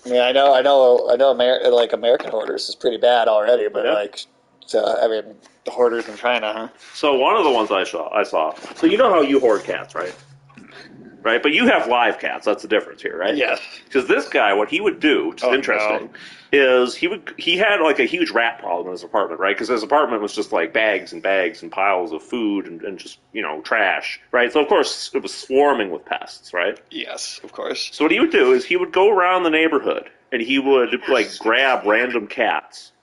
Yeah, I know. American hoarders is pretty bad already, but the hoarders in China, huh? So one of the ones I saw. So you know how you hoard cats, right? Right, but you have live cats. That's the difference here, right? Yes. Because this guy, what he would do, which is interesting, is he had like a huge rat problem in his apartment, right? Because his apartment was just like bags and bags and piles of food and just trash, right? So of course it was swarming with pests, right? Yes, of course. So what he would do is he would go around the neighborhood and he would like grab random cats,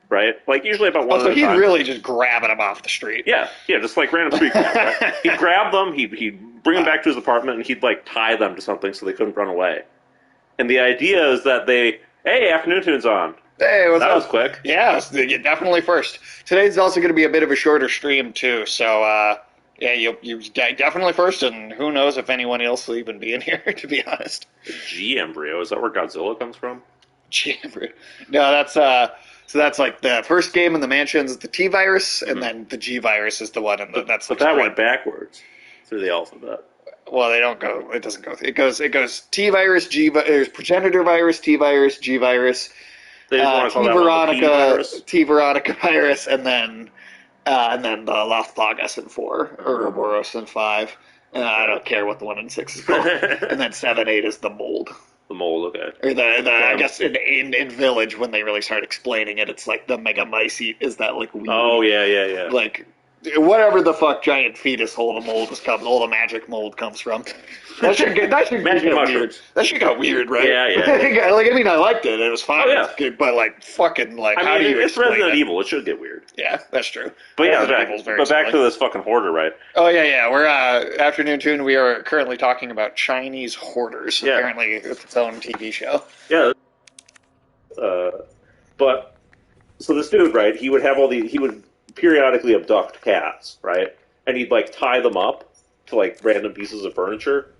right? Like usually about one. So he's really just grabbing them off the street. Yeah, just like random street cats. Right? He'd grab them, he'd bring them back to his apartment, and he'd like tie them to something so they couldn't run away. And the idea is that hey, Afternoon Tune's on. Hey, what's up? That was quick. Yeah, definitely first. Today's also going to be a bit of a shorter stream too, so you're definitely first, and who knows if anyone else will even be in here, to be honest. G embryo, is that where Godzilla comes from? G embryo. No, that's like the first game in the mansions, the T virus, and then the G virus is the one, and that's. But that went backwards through the alphabet. Well, they don't go. It doesn't go. It goes T virus, G virus, progenitor virus, T virus, G virus, T Veronica virus, and then the Lothplagas in 4, Ouroboros in 5. I don't care what the one in 6 is called. And then 7, 8 is the mold. The mold, okay. Or I guess in Village, when they really start explaining it, it's like the Megamycete is that like weird. Oh yeah. Like whatever the fuck giant fetus hole the mold all the magic mold comes from. That should get weird. That shit got weird, right? Yeah. Like, I mean, I liked it. It was fine. Oh, yeah. But like, fucking, like, how do you it's explain Resident it? Evil. It should get weird. Yeah, that's true. But back to this fucking hoarder, right? Oh yeah. We're Afternoon Tune. We are currently talking about Chinese hoarders. Yeah. Apparently, it's its own TV show. Yeah. But so this dude, right? He would have he would periodically abduct cats, right? And he'd like tie them up to like random pieces of furniture.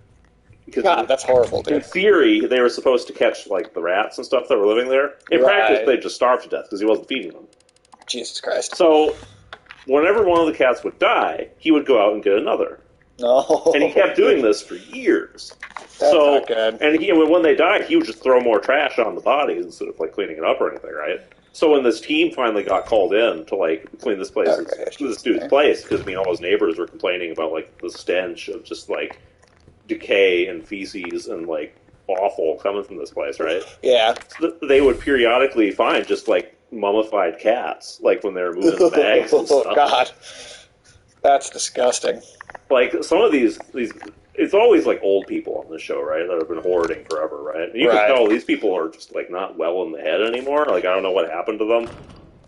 God, that's horrible, dude. In theory, they were supposed to catch like the rats and stuff that were living there. In practice, they just starved to death because he wasn't feeding them. Jesus Christ. So, whenever one of the cats would die, he would go out and get another. No. And he kept doing this for years. That's not good. And when they died, he would just throw more trash on the bodies instead of like cleaning it up or anything, right? So when this team finally got called in to like clean this place, this dude's place, because all his neighbors were complaining about like the stench of just like decay and feces and like awful coming from this place, right? Yeah. So they would periodically find just like mummified cats, like when they were moving the bags and stuff. Oh God, that's disgusting. Like some of these, it's always like old people on the show, right? That have been hoarding forever, right? And you can tell these people are just like not well in the head anymore. Like I don't know what happened to them,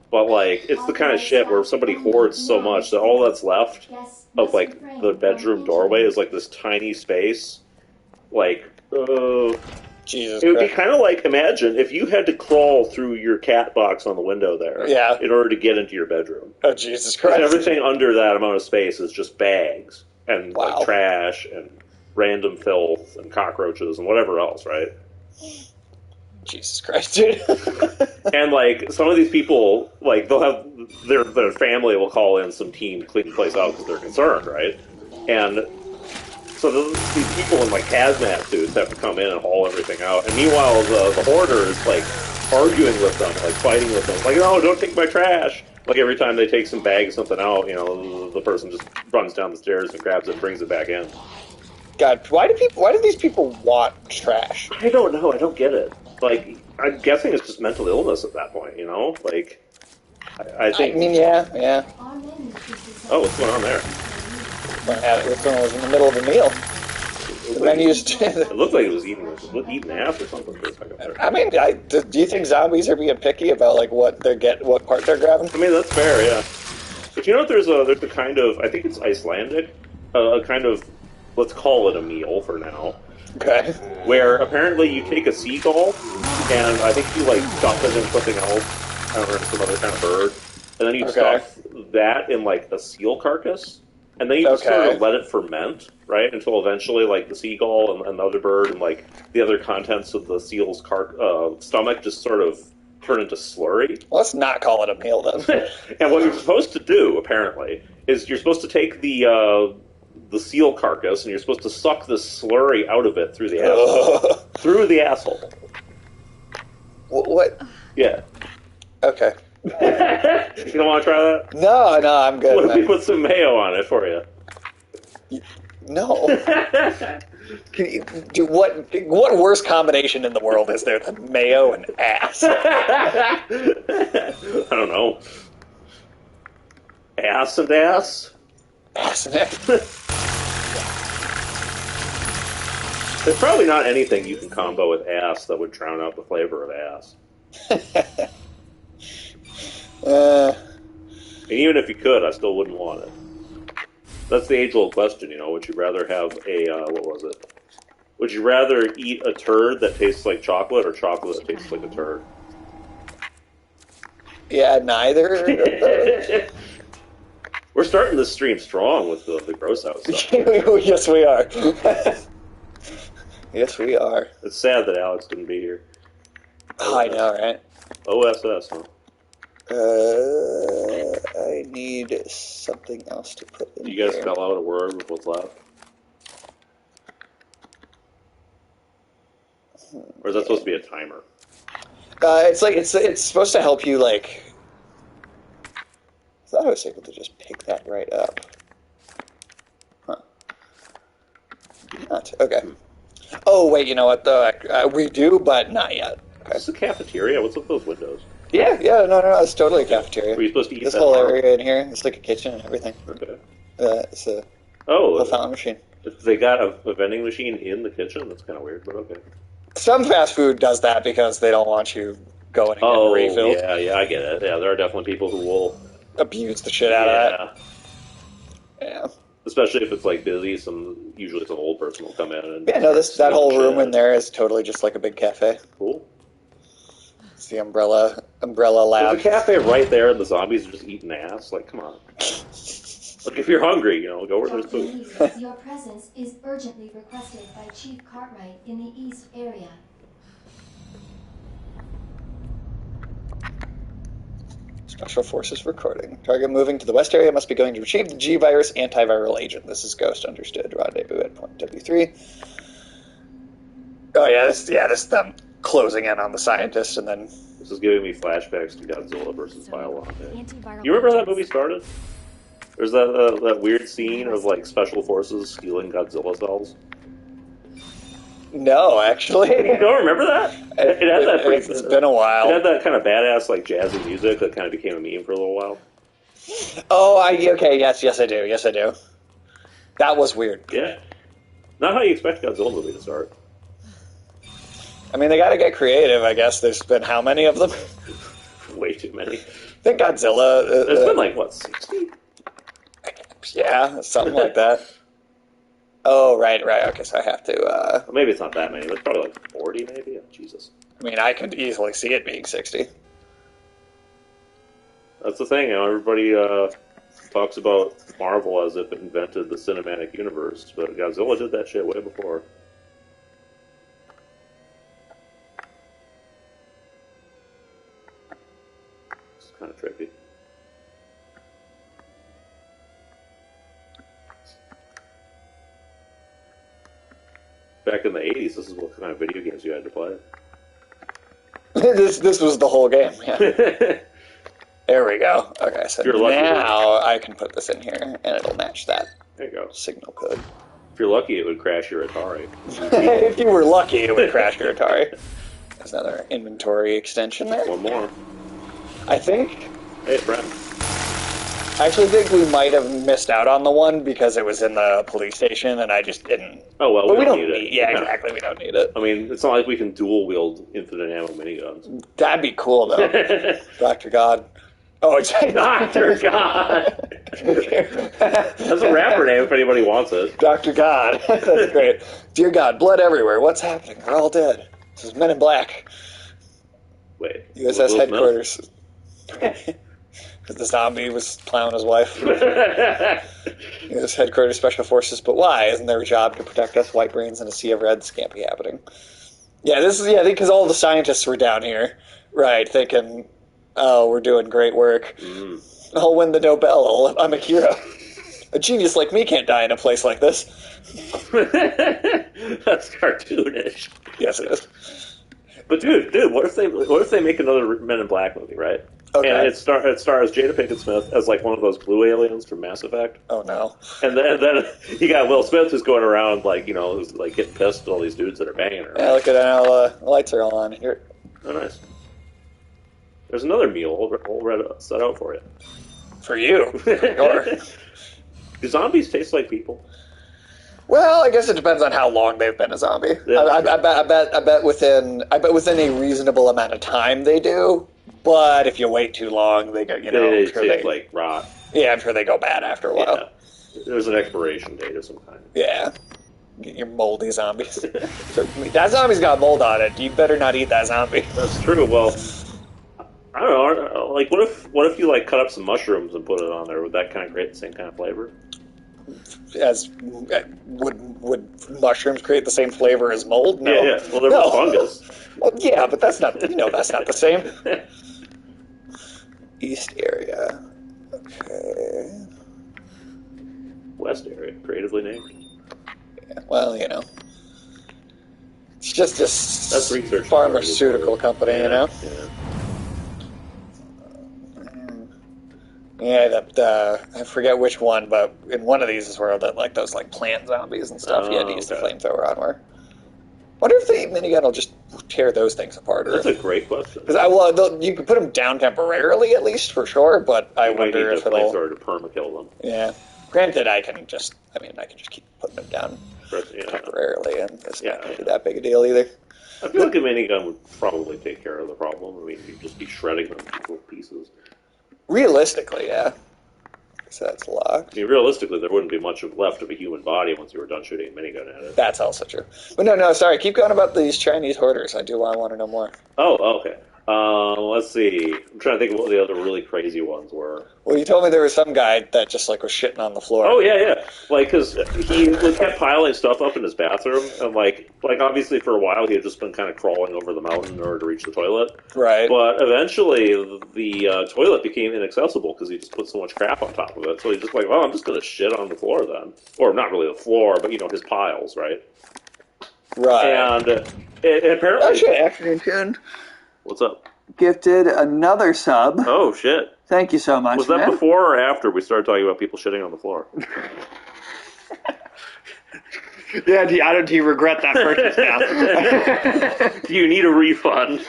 but like it's the kind of shit where somebody hoards so much that all that's left of like the bedroom doorway is like this tiny space. Like, Jesus it would Christ. be kind of like, imagine if you had to crawl through your cat box on the window there, in order to get into your bedroom. Oh Jesus Christ! Everything under that amount of space is just bags and like trash and random filth and cockroaches and whatever else, right? Jesus Christ, dude. And like some of these people, like they'll have their family will call in some team to clean the place out because they're concerned, right? And so these people in like hazmat suits have to come in and haul everything out. And meanwhile, the hoarder is like arguing with them, like fighting with them, like, no, don't take my trash. Like every time they take some bag of something out, the person just runs down the stairs and grabs it and brings it back in. God, why do these people want trash? I don't know. I don't get it. Like, I'm guessing it's just mental illness at that point, Like, I think... I mean, yeah. Oh, what's going on there? Someone was in the middle of a meal. The menu's... It looked like it was eating ass or something for a second there. I mean, do you think zombies are being picky about, like, what part they're grabbing? I mean, that's fair, yeah. But you know what, there's a kind of... I think it's Icelandic. A kind of... Let's call it a meal for now. Okay. Where apparently you take a seagull, and I think you like stuff it in something else, I don't know, some other kind of bird, and then you stuff that in like a seal carcass, and then you just sort of let it ferment, right, until eventually like the seagull and the other bird and like the other contents of the seal's stomach just sort of turn into slurry. Well, let's not call it a meal then. And what you're supposed to do, apparently, is you're supposed to take the seal carcass, and you're supposed to suck the slurry out of it through the asshole. Through the asshole. What? Yeah. Okay. You don't want to try that? No, I'm good. What if we put some mayo on it for you? No. Can you, what worse combination in the world is there than mayo and ass? I don't know. Ass and ass? Ass and ass. There's probably not anything you can combo with ass that would drown out the flavor of ass. And even if you could, I still wouldn't want it. That's the age-old question, you know. Would you rather have a, what was it? Would you rather eat a turd that tastes like chocolate or chocolate that tastes like a turd? Yeah, neither. We're starting this stream strong with the gross out stuff. Yes, we are. Yes, we are. It's sad that Alex didn't be here. Oh, I know, right? OSS, huh? I need something else to put in You guys here. spell out a word with what's left? Or is that supposed to be a timer? It's like it's supposed to help you, like. I thought I was able to just pick that right up. Huh. Not okay. Oh wait, you know what though? We do, but not yet. Okay. Is this a cafeteria? What's with those windows? Yeah, no, it's totally a cafeteria. Were you supposed to eat this that whole tomorrow? area in here, it's like a kitchen and everything. Okay. It's a little fountain machine. They got a vending machine in the kitchen? That's kind of weird, but okay. Some fast food does that because they don't want you going and getting refilled. Yeah, I get it. Yeah, there are definitely people who will Abuse the shit out of that. Yeah. Especially if it's like busy, usually some old person will come in and that whole room in there is totally just like a big cafe. Cool. It's the umbrella lab. There's a cafe right there, and the zombies are just eating ass. Like, come on. Like, if you're hungry, go where there's food. Your presence is urgently requested by Chief Cartwright in the East area. Special Forces recording. Target moving to the west area must be going to retrieve the G-Virus antiviral agent. This is Ghost, understood. Rendezvous at point W3. Oh yeah, this is them closing in on the scientists, and then... This is giving me flashbacks to Godzilla versus Pylon. You remember how that movie started? There's that weird scene of, like, Special Forces stealing Godzilla cells. No, actually. You don't remember that? It had that it's been a while. It had that kind of badass, like, jazzy music that kind of became a meme for a little while. Oh, okay, yes I do. That was weird. Yeah. Not how you expect a Godzilla movie to start. I mean, they gotta get creative, I guess. There's been how many of them? Way too many. I think Godzilla... There's been, like, what, 60? Yeah, something like that. Oh, right. Okay, so I have to... Maybe it's not that many. It's probably like 40, maybe. Oh, Jesus. I mean, I could easily see it being 60. That's the thing, everybody talks about Marvel as if it invented the cinematic universe, but Godzilla did that shit way before. It's kind of tricky. Back in the 80s, this is what kind of video games you had to play. This was the whole game, yeah. There we go. Okay, so now I can put this in here, and it'll match that There you go. signal code. If you're lucky, it would crash your Atari. If you were lucky, it would crash your Atari. There's another inventory extension there. One more. I think... Hey, friend. I actually think we might have missed out on the one because it was in the police station, and I just didn't... Oh, well, But we don't need it. Yeah, exactly, we don't need it. I mean, it's not like we can dual-wield infinite ammo miniguns. That'd be cool, though. Dr. God. Oh, exactly. Dr. God! That's a rapper name if anybody wants it. Dr. God. That's great. Dear God, blood everywhere. What's happening? They're all dead. This is Men in Black. Wait. USS headquarters. Because the zombie was plowing his wife. USS headquarters, special forces. But why? Isn't their job to protect us? White brains in a sea of reds can't be happening. Yeah, I think because all the scientists were down here, right, thinking, oh, we're doing great work. I'll win the Nobel. I'm a hero. A genius like me can't die in a place like this. That's cartoonish. Yes, it is. But dude, what if they make another Men in Black movie, right? Okay. And it stars Jada Pinkett Smith as like one of those blue aliens from Mass Effect. Oh no. And then you got Will Smith who's going around like who's like getting pissed at all these dudes that are banging her. Yeah, look at how the lights are all on here. Oh, nice. There's another meal all set out for you. For you. Sure. Do zombies taste like people? Well, I guess it depends on how long they've been a zombie. Yeah, I bet within a reasonable amount of time they do. But if you wait too long, they go. They taste like rot. Yeah, I'm sure they go bad after a while. Yeah. There's an expiration date of some kind. Yeah. Get your moldy zombies. That zombie's got mold on it. You better not eat that zombie. That's true. Well, I don't know. Like, what if you like cut up some mushrooms and put it on there? Would that kind of create the same kind of flavor? Would mushrooms create the same flavor as mold? No. Yeah. Well, they're fungus. Well, yeah, but that's not the same. East area. Okay. West area, creatively named. Yeah, well, it's just That's a research pharmaceutical company, Yeah. Yeah, I forget which one, but in one of these is where those plant zombies and stuff. You had to use the flamethrower on. Where? Wonder if the minigun will just tear those things apart. That's a great question. Because you can put them down temporarily, at least for sure. But I wonder if it'll flamethrower to permakill them. Yeah. Granted, I can just keep putting them down temporarily, and it's not going to be that big a deal either. I feel like a minigun would probably take care of the problem. I mean, you'd just be shredding them into little pieces. Realistically, yeah. So that's locked. I mean, realistically, there wouldn't be much left of a human body once you were done shooting a minigun at it. That's also true. But no, sorry. Keep going about these Chinese hoarders. I want to know more. Oh, okay. Let's see. I'm trying to think of what the other really crazy ones were. Well, you told me there was some guy that just was shitting on the floor. Oh yeah. Like, because he kept piling stuff up in his bathroom, and like obviously for a while he had just been kind of crawling over the mountain in order to reach the toilet. Right. But eventually the toilet became inaccessible because he just put so much crap on top of it. So he's just like, well, I'm just going to shit on the floor then, or not really the floor, but his piles, right? Right. And apparently, oh shit! Afternoon Tune. What's up? Gifted another sub. Oh shit! Thank you so much. Was that before or after we started talking about people shitting on the floor? Yeah, do you regret that purchase now? Do you need a refund?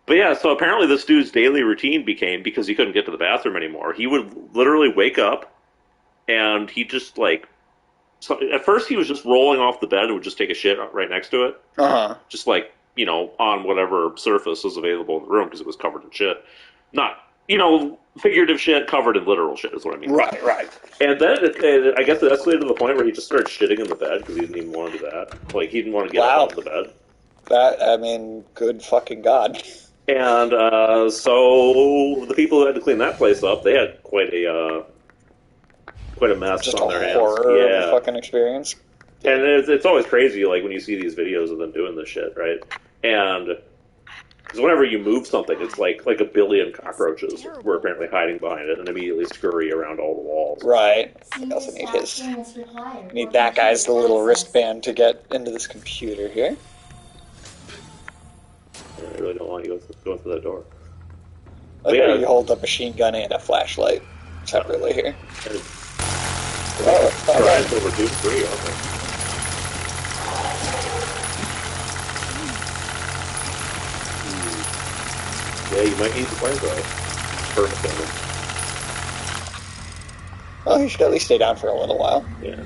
But yeah, so apparently this dude's daily routine became, because he couldn't get to the bathroom anymore, he would literally wake up and he just so at first he was just rolling off the bed and would just take a shit right next to it. Uh-huh. Just on whatever surface was available in the room because it was covered in shit. Not, figurative shit covered in literal shit is what I mean. Right. And then I guess it escalated to the point where he just started shitting in the bed because he didn't even want to do that. Like, he didn't want to get up off the bed. Good fucking God. And so the people who had to clean that place up, they had quite a mess Just on their hands. Horror of a fucking experience. And it's always crazy, like, when you see these videos of them doing this shit, right? And because whenever you move something, it's like a billion cockroaches were apparently hiding behind it and immediately scurry around all the walls. Right. I also need that guy's little wristband to get into this computer here. I really don't want you going through that door. Okay, you hold a machine gun and a flashlight separately here. Oh, all right. So we're doing 3, okay. Yeah, you might need the flamethrower. Perfect. Oh, you should at least stay down for a little while. Yeah.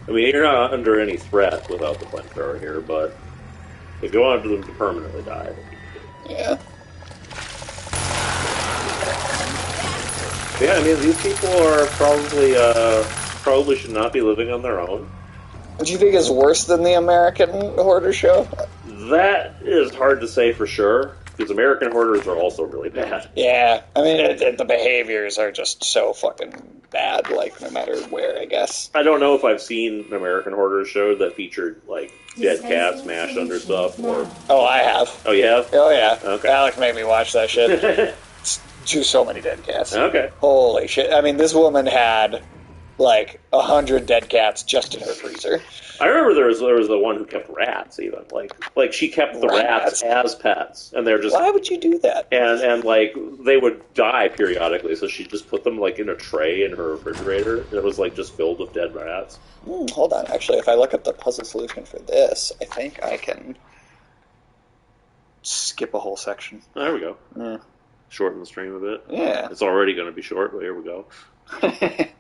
I mean, you're not under any threat without the flamethrower here, but if you wanted them to permanently die, yeah. Yeah, I mean, these people are probably should not be living on their own. What do you think is worse than the American Hoarder show? That is hard to say for sure, because American Hoarders are also really bad. Yeah, I mean, the behaviors are just so fucking bad, no matter where, I guess. I don't know if I've seen an American Hoarders show that featured, dead cats mashed under stuff, or... Oh, I have. Oh, you have? Oh, yeah. Okay. Alex made me watch that shit. So many dead cats. Okay. Holy shit. I mean, this woman had, 100 dead cats just in her freezer. I remember there was the one who kept rats, even like she kept the rats as pets, and they're just Why would you do that? and like they would die periodically, so she just put them like in a tray in her refrigerator that was like just filled with dead rats. Hold on, actually, if I look up the puzzle solution for this, I think I can skip a whole section. Oh, there we go. Yeah. Shorten the stream a bit. Yeah. It's already going to be short, but here we go. Alright,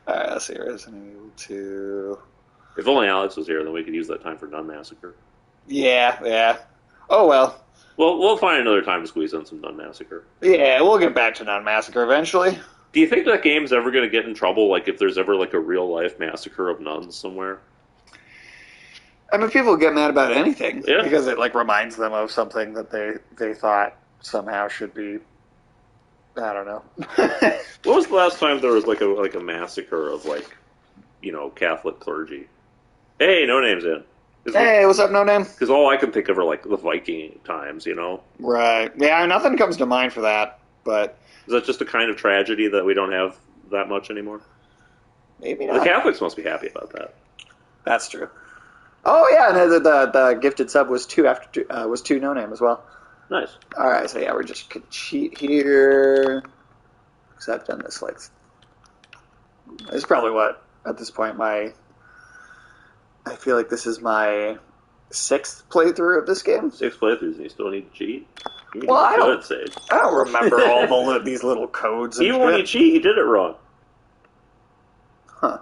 let's see. Resident Evil 2. If only Alex was here, then we could use that time for Nun Massacre. Yeah. Oh, well. Well, we'll find another time to squeeze in some Nun Massacre. Yeah, we'll get back to Nun Massacre eventually. Do you think that game's ever going to get in trouble, like if there's ever like a real-life massacre of nuns somewhere? I mean, people get mad about anything. Yeah. Because it, like, reminds them of something that they thought somehow should be... I don't know. What was the last time there was like a massacre of like, Catholic clergy? Hey, No Name's in. Hey, what's up, No Name? Because all I can think of are like the Viking times, Right. Yeah, nothing comes to mind for that, but... Is that just a kind of tragedy that we don't have that much anymore? Maybe not. The Catholics must be happy about that. That's true. Oh, yeah, and the gifted sub was two No Name as well. Nice. All right, so yeah, we're just could cheat here. Because I've done this this is probably what at this point I feel like this is my 6th playthrough of this game. 6 playthroughs, and you still need to cheat. Well, I don't remember all these little codes. And even when you cheat, you did it wrong. Huh?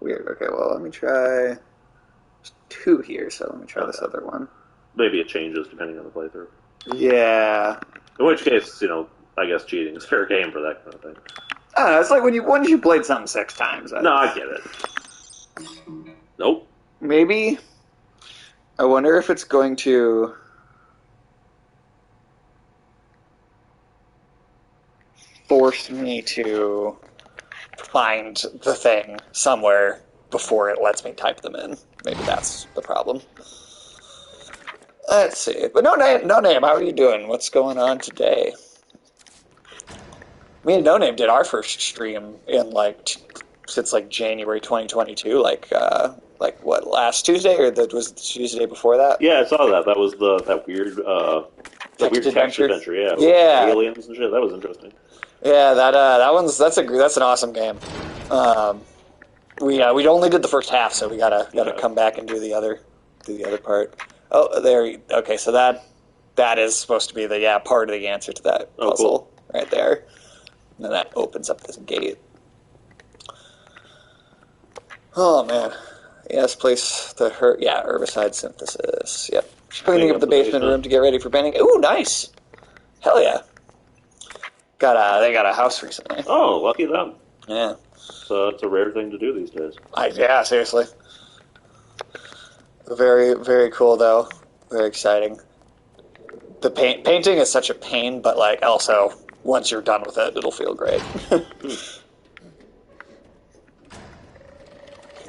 Weird. Okay, well let me try. There's 2 here, so let me try this other one. Maybe it changes depending on the playthrough. Yeah. In which case, I guess cheating is fair game for that kind of thing. I don't know, it's like once you played something 6 times. No, I get it. Nope. Maybe. I wonder if it's going to force me to find the thing somewhere before it lets me type them in. Maybe that's the problem. Let's see. But no name, how are you doing? What's going on today? Me and No Name did our first stream in since January 2022. Like what, last Tuesday, or was it the Tuesday before that? Yeah, I saw that. That was that weird text adventure. Yeah. Yeah. Aliens and shit. That was interesting. Yeah, that's an awesome game. We only did the first half, so we gotta come back and do the other part. Oh, okay, so that is supposed to be the part of the answer to that puzzle right there. And then that opens up this gate. Oh man. Yes, place the herbicide synthesis. Yep. Cleaning up the basement room to get ready for painting. Ooh, nice. Hell yeah. They got a house recently. Oh, lucky them. Yeah. So it's a rare thing to do these days. Yeah, seriously. Very, very cool, though. Very exciting. The painting is such a pain, but also once you're done with it, it'll feel great.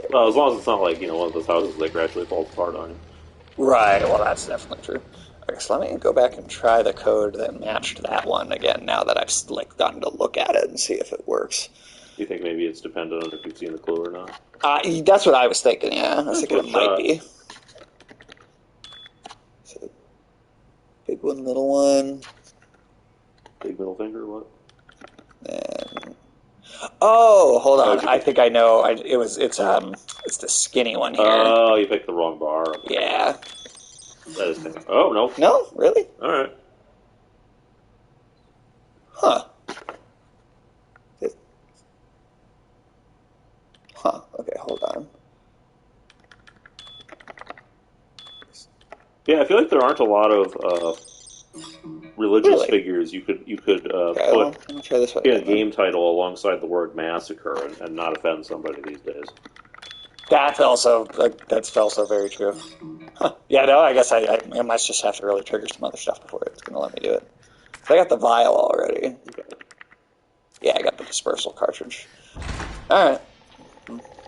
Well, as long as it's not one of those houses that gradually falls apart on you. Right. Well, that's definitely true. Okay, so let me go back and try the code that matched that one again. Now that I've gotten to look at it and see if it works. Do you think maybe it's dependent on if you've seen the clue or not? That's what I was thinking. Yeah, I was thinking it might be. So, big one, little one. Big middle finger, what? And hold on. I think I know. It's the skinny one here. Oh, you picked the wrong bar. Yeah. That is. Oh no. No, really? All right. Huh. Okay, hold on. Yeah, I feel like there aren't a lot of religious figures you could Okay, well, put let me try this one in a again, game title alongside the word massacre and not offend somebody these days. That's also very true. Huh. Yeah, no, I guess I might just have to really trigger some other stuff before it's going to let me do it. So I got the vial already. Okay. Yeah, I got the dispersal cartridge. All right.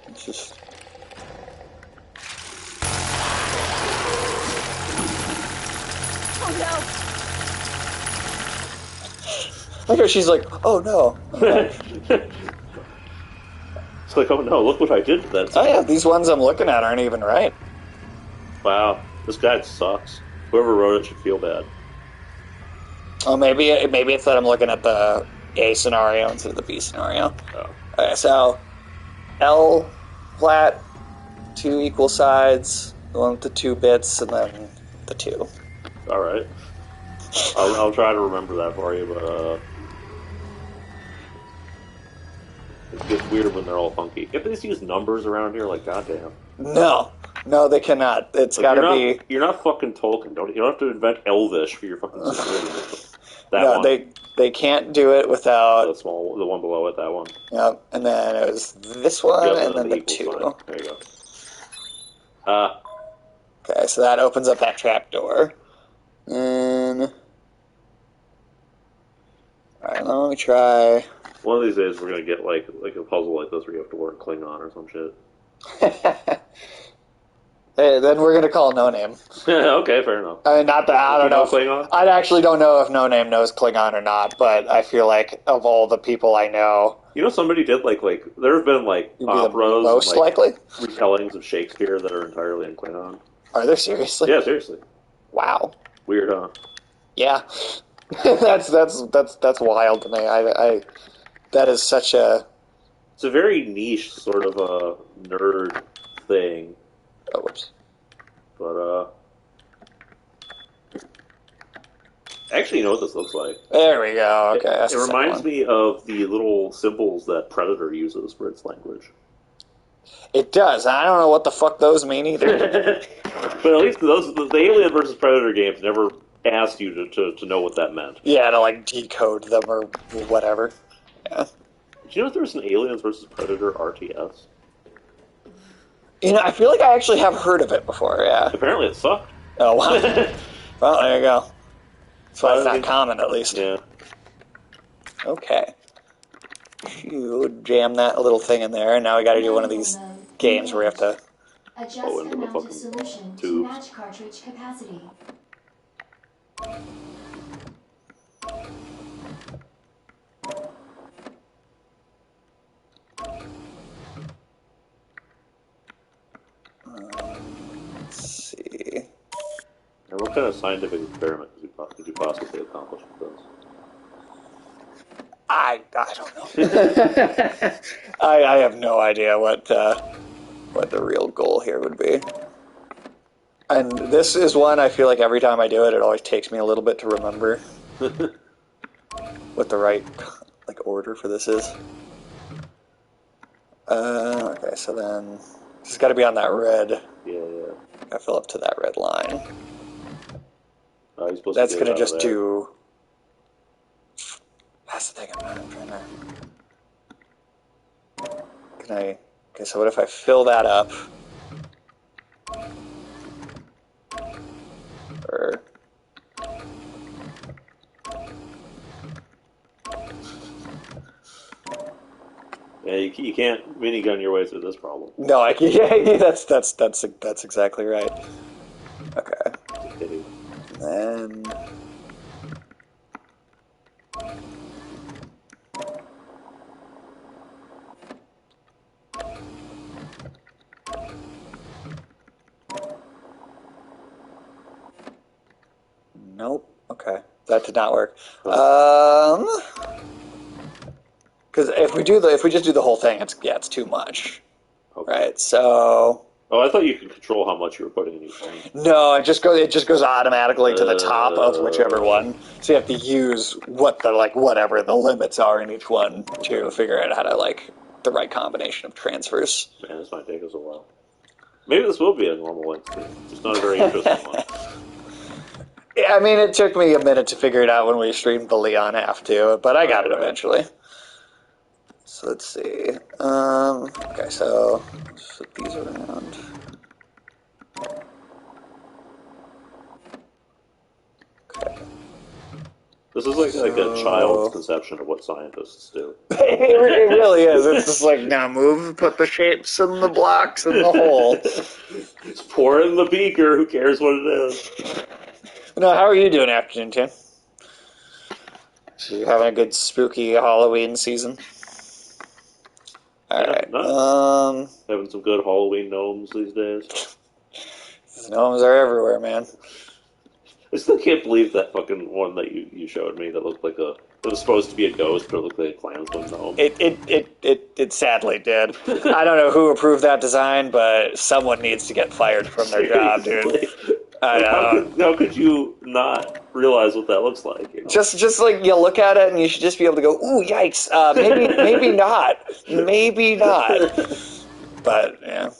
It's just... Oh no! Look at her, she's like, oh no. It's like, oh no, look what I did to that. Oh yeah, these ones I'm looking at aren't even right. Wow, this guide sucks. Whoever wrote it should feel bad. Oh, maybe it's that I'm looking at the A scenario instead of the B scenario. Oh. Okay, so L flat, 2 equal sides, the one with the 2 bits, and then the 2. All right. I'll try to remember that for you, but it gets weird when they're all funky. If they just use numbers around here, like goddamn. No, they cannot. It's got to be. You're not fucking Tolkien. You don't have to invent Elvish for your fucking security. No, one. they can't do it without the one below it. That one. Yep, and then it was this one, Yep, and then the equals 2. fine. There you go. Okay, so that opens up that trap door. And alright, let me try. One of these days we're gonna get like a puzzle like this where you have to work Klingon or some shit. Hey, then we're gonna call No Name. Okay, fair enough. I mean, not that I don't know. Klingon? I actually don't know if No Name knows Klingon or not, but I feel like of all the people I know, You know, somebody did like there have been like you'd be the operas, most and, like, likely. retellings of Shakespeare that are entirely in Klingon. Are there seriously? Yeah, seriously. Wow. Weird, huh? Yeah. that's wild to me. I that is such a. It's a very niche sort of a nerd thing. Oh, whoops. But actually, you know what this looks like? There we go. Okay, that's It the reminds second one. me of the little symbols that Predator uses for its language. It does. I don't know what the fuck those mean either. But at least the Alien versus Predator games never asked you to know what that meant. Yeah, to like decode them or whatever. Yeah. Did you know there's an Aliens versus Predator RTS? You know, I feel like I actually have heard of it before. Yeah. Apparently it sucked. Oh wow. Well, there you go. That's why it's not common, at least. Yeah. Okay. You jam that little thing in there, and now we got to do one of these games where we have to. Adjust into the amount of fucking solution to tubes. match cartridge capacity. Let's see. And what kind of scientific experiment could you possibly accomplish with this? I don't know. I have no idea what the real goal here would be. And this is one I feel like every time I do it, it always takes me a little bit to remember what the right order for this is. Okay, so then this has got to be on that red. Yeah. Got to fill up to that red line. You're supposed That's to gonna get it out just of there. do. That's the thing I'm trying to. Can I? Okay, so what if I fill that up? Or. Yeah, you can't minigun your way through this problem. No, I can. Yeah, that's exactly right. Okay. Just kidding. Then. Nope. Okay, that did not work. Because if we just do the whole thing, it's too much. Okay. Right. So. Oh, I thought you could control how much you were putting in each one. No, it just goes automatically to the top of whichever one. So you have to use whatever the limits are in each one to figure out how to the right combination of transfers. Man, this might take us a while. Maybe this will be a normal length stream. Just not a very interesting one. Yeah, I mean, it took me a minute to figure it out when we streamed the Leon half too, but I got it eventually. So let's see. Okay, so let's flip these around. Okay. This is like a child's conception of what scientists do. It really is. It's just now move, put the shapes and the blocks in the hole. Just pour it in the beaker. Who cares what it is? No, how are you doing, Afternoon Tim? So you having a good spooky Halloween season? All right. Having some good Halloween gnomes these days. Gnomes are everywhere, man. I still can't believe that fucking one that you showed me that looked like it was supposed to be a ghost, but it looked like a Klansman gnome. It sadly did. I don't know who approved that design, but someone needs to get fired from their job, dude. How could you not realize what that looks like? You know? Just like you look at it and you should just be able to go, ooh, yikes. Maybe not. Maybe not. But yeah.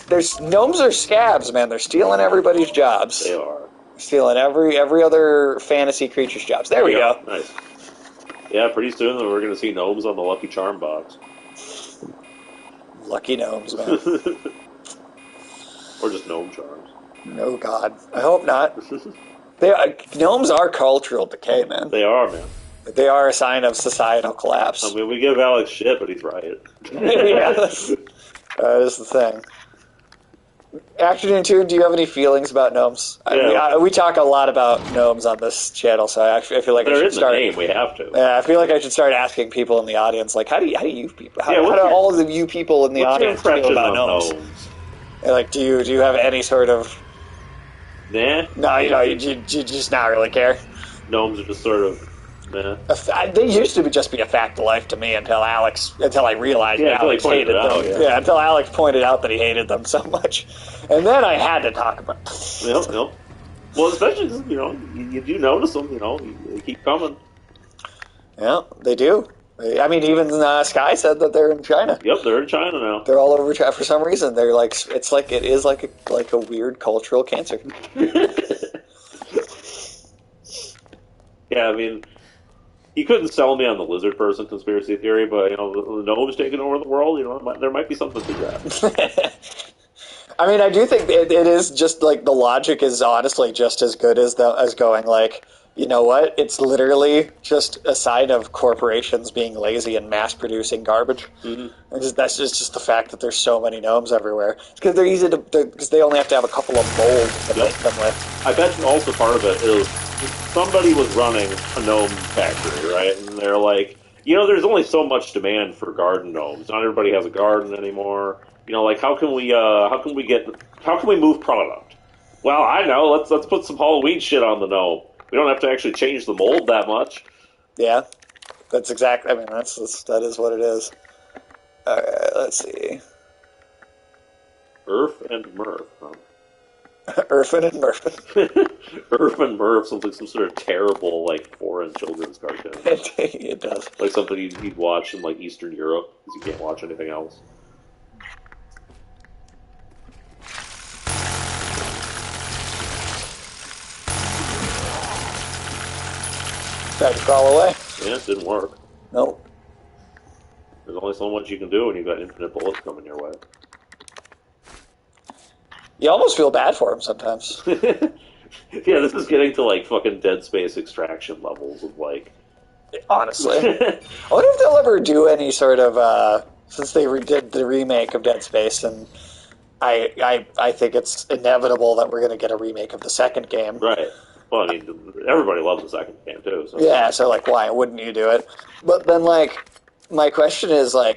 There's gnomes are scabs, man. They're stealing everybody's jobs. They are. Stealing every other fantasy creature's jobs. There we go. Nice. Yeah, pretty soon we're going to see gnomes on the Lucky Charm box. Lucky gnomes, man. Or just gnome charms. Oh, God. I hope not. Gnomes are cultural decay, man. They are, man. They are a sign of societal collapse. I mean, we give Alex shit, but he's right. Yeah, that is the thing. Afternoon Tune, do you have any feelings about gnomes? Yeah. We talk a lot about gnomes on this channel, so I feel like I should start. There is a name, we have to. Yeah, I feel like I should start asking people in the audience, like, how do you people, how do all of you people in the audience feel about gnomes? Like, do you have any sort of? Nah. No, you just not really care. Gnomes are just sort of. Nah. They used to just be a fact of life to me until I realized Alex hated them. Yeah, until Alex pointed out that he hated them so much, and then I had to talk about them. Yep. Well, especially you do notice them. They keep coming. Yeah, they do. I mean, even Sky said that they're in China. Yep, they're in China now. They're all over China for some reason. They're like it is like a weird cultural cancer. Yeah, I mean. You couldn't sell me on the lizard person conspiracy theory, but the gnomes taking over the world. There might be something to that. I mean, I do think it is just like the logic is honestly just as good as going like, you know what? It's literally just a sign of corporations being lazy and mass producing garbage. Mm-hmm. That's just the fact that there's so many gnomes everywhere. Because they're easy because they only have to have a couple of molds to make them with. I bet also part of it is somebody was running a gnome factory, right? And they're like, there's only so much demand for garden gnomes. Not everybody has a garden anymore. Like how can we move product? Well, I know. Let's put some Halloween shit on the gnome. We don't have to actually change the mold that much. Yeah, that's exactly. I mean, that is what it is. All right, let's see. Earth and Murph, huh? Irfin and Murphin. Irf and Murph sounds like some sort of terrible, foreign children's cartoon. It does. Like something you'd watch in, Eastern Europe, because you can't watch anything else. Tried to crawl away. Yeah, it didn't work. Nope. There's only so much you can do when you've got infinite bullets coming your way. You almost feel bad for him sometimes. Yeah, this is getting to fucking Dead Space extraction levels of Honestly, I wonder if they'll ever do any sort of since they did the remake of Dead Space, and I think it's inevitable that we're going to get a remake of the second game. Right. Well, I mean, everybody loves the second game too. So. Yeah, so why wouldn't you do it? But then my question is I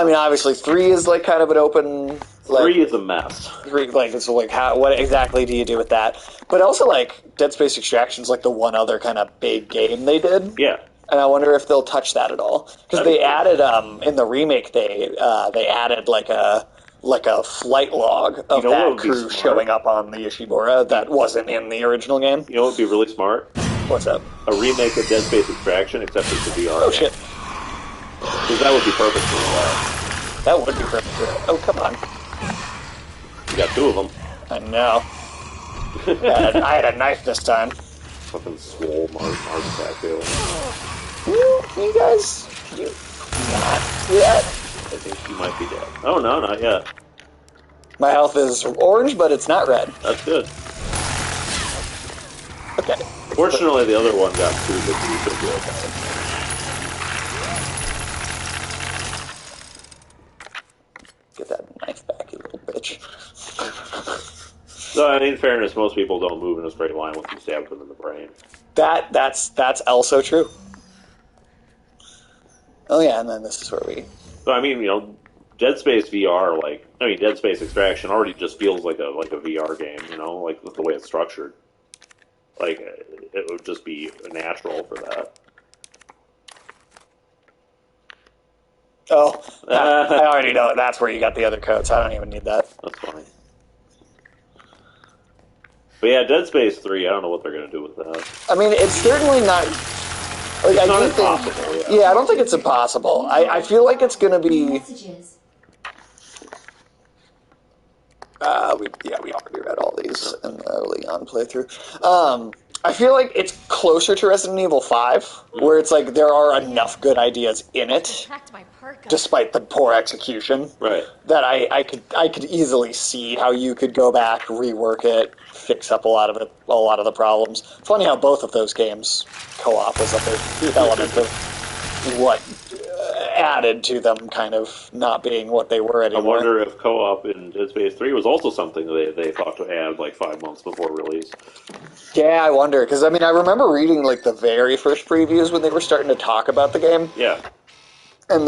mean, obviously 3 is kind of an open. 3 is a mess. 3 it's what exactly do you do with that? But also Dead Space Extraction's the one other kind of big game they did. Yeah. And I wonder if they'll touch that at all because they added in the remake they added a flight log of that crew showing up on the Ishimura that wasn't in the original game. You know what would be really smart? What's up? A remake of Dead Space Extraction, except it's a VR Oh, game. shit. Because that would be perfect for that. That would be perfect for it. Oh, come on. You got 2 of them. I know. I had a knife this time. Fucking swole Mars attack feeling. You guys, you not yet? I think you might be dead. Oh, no, not yet. My health is orange, but it's not red. That's good. Okay. Fortunately, the other one got 2, but you should be okay. Get that knife back, you little bitch. So, in fairness, most people don't move in a straight line once you stab them in the brain. That's also true. Oh yeah, and then this is where we. So I mean, Dead Space VR, Dead Space Extraction already just feels like a VR game, like with the way it's structured. Like it would just be natural for that. Oh, I already know it. That's where you got the other codes. I don't even need that. That's fine. But yeah, Dead Space 3, I don't know what they're going to do with that. I mean, it's certainly not. Like, It's not I do impossible, think. yeah. Yeah, I don't think it's impossible. I feel like it's going to be. Messages. We already read all these in the early on playthrough. I feel like it's closer to Resident Evil 5, where it's like there are enough good ideas in it, Packed my parka. despite the poor execution. Right. That I could easily see how you could go back, rework it, fix up a lot of the problems. Funny how both of those games co-op was a element of what added to them kind of not being what they were I anymore. wonder if co-op in Dead Space 3 was also something they thought to add like 5 months before release. Yeah, I wonder, because I mean, I remember reading like the very first previews when they were starting to talk about the game, Yeah. and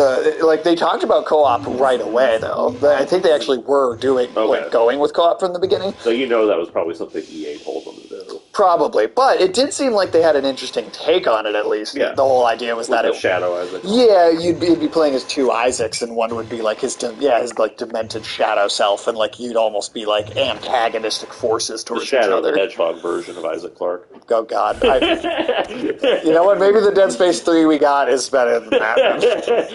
they talked about co-op right away though. I think they actually were doing going with co-op from the beginning. So that was probably something EA told them to do. Probably, but it did seem like they had an interesting take on it. At least, Yeah. The whole idea was that Shadow Isaac. Yeah, you'd be playing as two Isaacs, and one would be like his like demented shadow self, and like you'd almost be like antagonistic forces The towards each Shadow the other. Hedgehog version of Isaac Clarke. Oh God! You know what? Maybe the Dead Space 3 we got is better than that.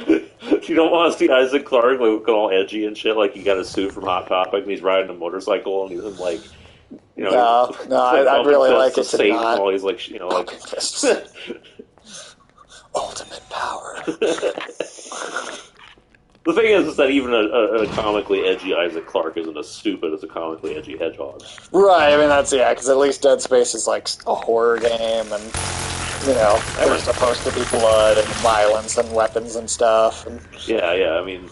You don't want to see Isaac Clarke looking all edgy and shit, like he got a suit from Hot Topic and he's riding a motorcycle and he's in like, No, I'd really like it to Satan not. while he's like, Pumpkin fists. Ultimate power. The thing is that even a comically edgy Isaac Clarke isn't as stupid as a comically edgy Hedgehog. Right. I mean, because at least Dead Space is like a horror game, and there's supposed to be blood and violence and weapons and stuff. And Yeah. I mean,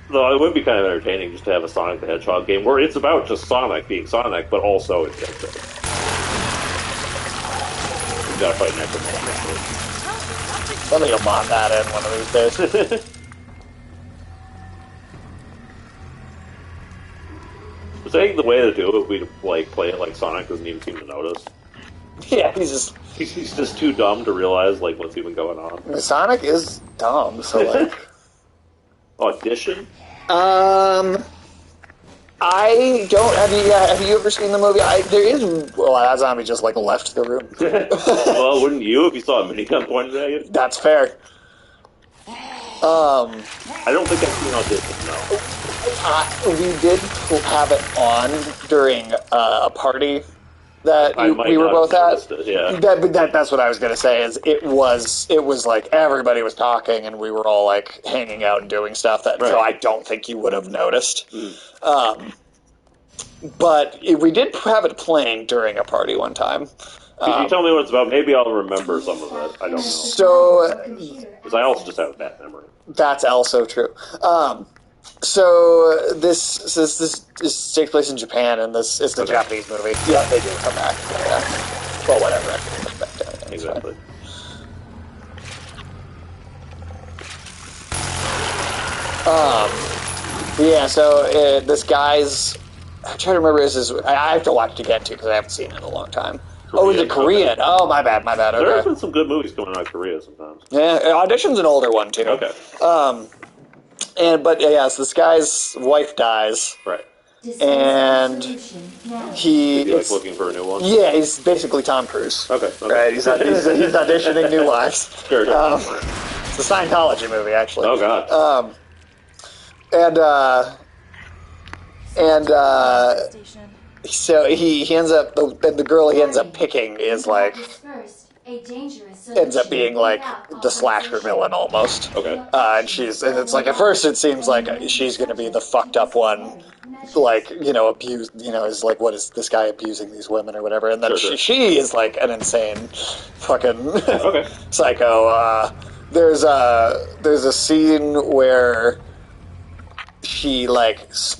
though it would be kind of entertaining just to have a Sonic the Hedgehog game where it's about just Sonic being Sonic, but also it's Dead Space. You gotta fight Necromancer. somebody will mod that in one of these days. I think the way to do it would be to play it like Sonic doesn't even seem to notice. Yeah, he's He's just too dumb to realize what's even going on. Sonic is dumb, so like. Audition? I don't. Have you ever seen the movie? There is. Well, that zombie just left the room. Well, wouldn't you if you saw a minigun pointed at you? That's fair. I don't think I've seen Audition, no. We did have it on during a party that we were both at. It, yeah. That's what I was gonna say. Is it was like everybody was talking and we were all like hanging out and doing stuff that. Right. So I don't think you would have noticed. But we did have it playing during a party one time. Could you tell me what it's about? Maybe I'll remember some of it. I don't know. So Because I also just have a bad memory. that's also true. So this takes place in Japan, and this is the Japanese movie. Yeah, they do come back. Yeah. Well, whatever. I can come back down. It's Exactly. Yeah. So this guy's. I'm trying to remember. I have to watch it again too because I haven't seen it in a long time. Oh, is it Korean? Okay. Oh, my bad. There have Okay. been some good movies coming out of Korea sometimes. Yeah, Audition's an older one too. Okay. So this guy's wife dies. Right. And he Is he looking for a new one? Yeah, he's basically Tom Cruise. Okay. Right, he's auditioning new wives. Sure. It's a Scientology movie, actually. Oh, God. Station. So he ends up the girl he ends up picking is ends up being like the slasher villain almost. Okay. And it's like at first it seems like she's gonna be the fucked up one, abused, is like, what is this guy abusing these women or whatever, and then Sure. she is like an insane fucking Okay. psycho. There's a scene where she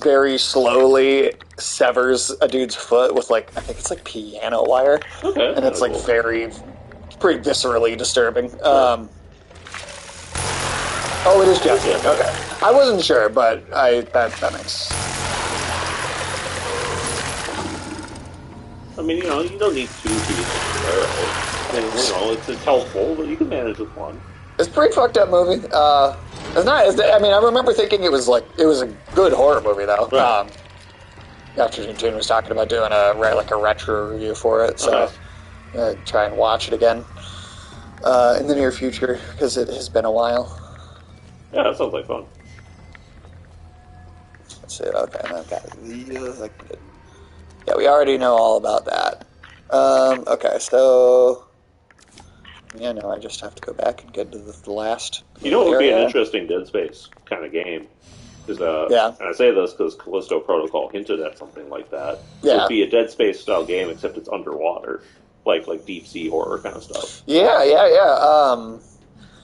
very slowly severs a dude's foot with I think it's piano wire. Okay. And it's Cool. pretty viscerally disturbing. Oh, it is Jesse. Yeah. Okay. I wasn't sure, but that makes... I mean, you know, you don't need 2 teeth. Right? And, you know, it's helpful, but you can manage with 1. It's a pretty fucked up movie. It's not. I mean, I remember thinking it was a good horror movie though. Right. After June was talking about doing a retro review for it, so try and watch it again in the near future because it has been a while. Yeah, that sounds like fun. Let's see. Okay. Yeah, we already know all about that. Okay, so yeah, no, I just have to go back and get to the last. You know, it would be an area. interesting Dead Space kind of game. Because, Yeah. and I say this because Callisto Protocol hinted at something like that. It Yeah. would be a Dead Space style game, except it's underwater, like deep sea horror kind of stuff. Yeah.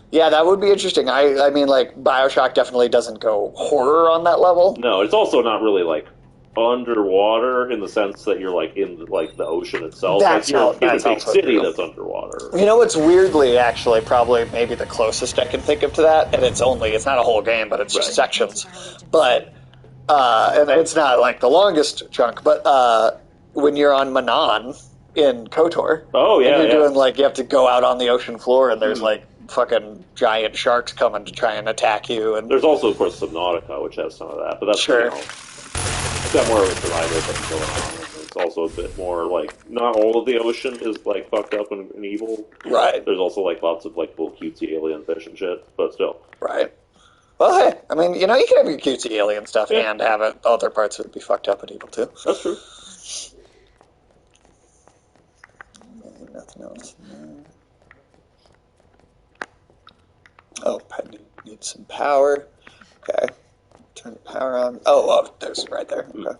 Yeah, that would be interesting. I mean, like BioShock definitely doesn't go horror on that level. No, it's also not really like underwater in the sense that you're like in the ocean itself. That's like, you're in a big also city true. that's underwater. You know what's weirdly actually probably maybe the closest I can think of to that, and it's not a whole game, but it's just Right. sections. But and it's not like the longest chunk, but when you're on Manan in KOTOR, Oh yeah, and you're yeah. doing like you have to go out on the ocean floor, and there's like fucking giant sharks coming to try and attack you, and There's also, of course, Subnautica, which has some of that, but that's Sure. you know, it's got more of a survival thing going on. It's also a bit more like not all of the ocean is like fucked up and evil. Right. There's also like lots of like little cutesy alien fish and shit, but still. right. Well, hey, I mean, you know, you can have your cutesy alien stuff Yeah. and have it other parts of it be fucked up and evil too. That's true. Nothing else. Oh, I need some power. Okay. Turn the power on. Oh, there's it right there. Okay.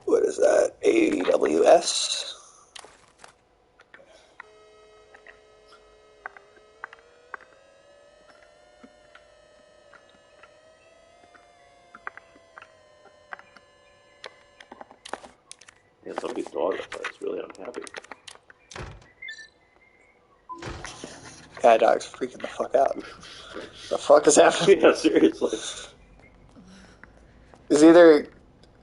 What is that? AWS? Yeah, somebody's dog outside is really unhappy. Guide dog's freaking the fuck out. The fuck is happening? Yeah, seriously. It's either...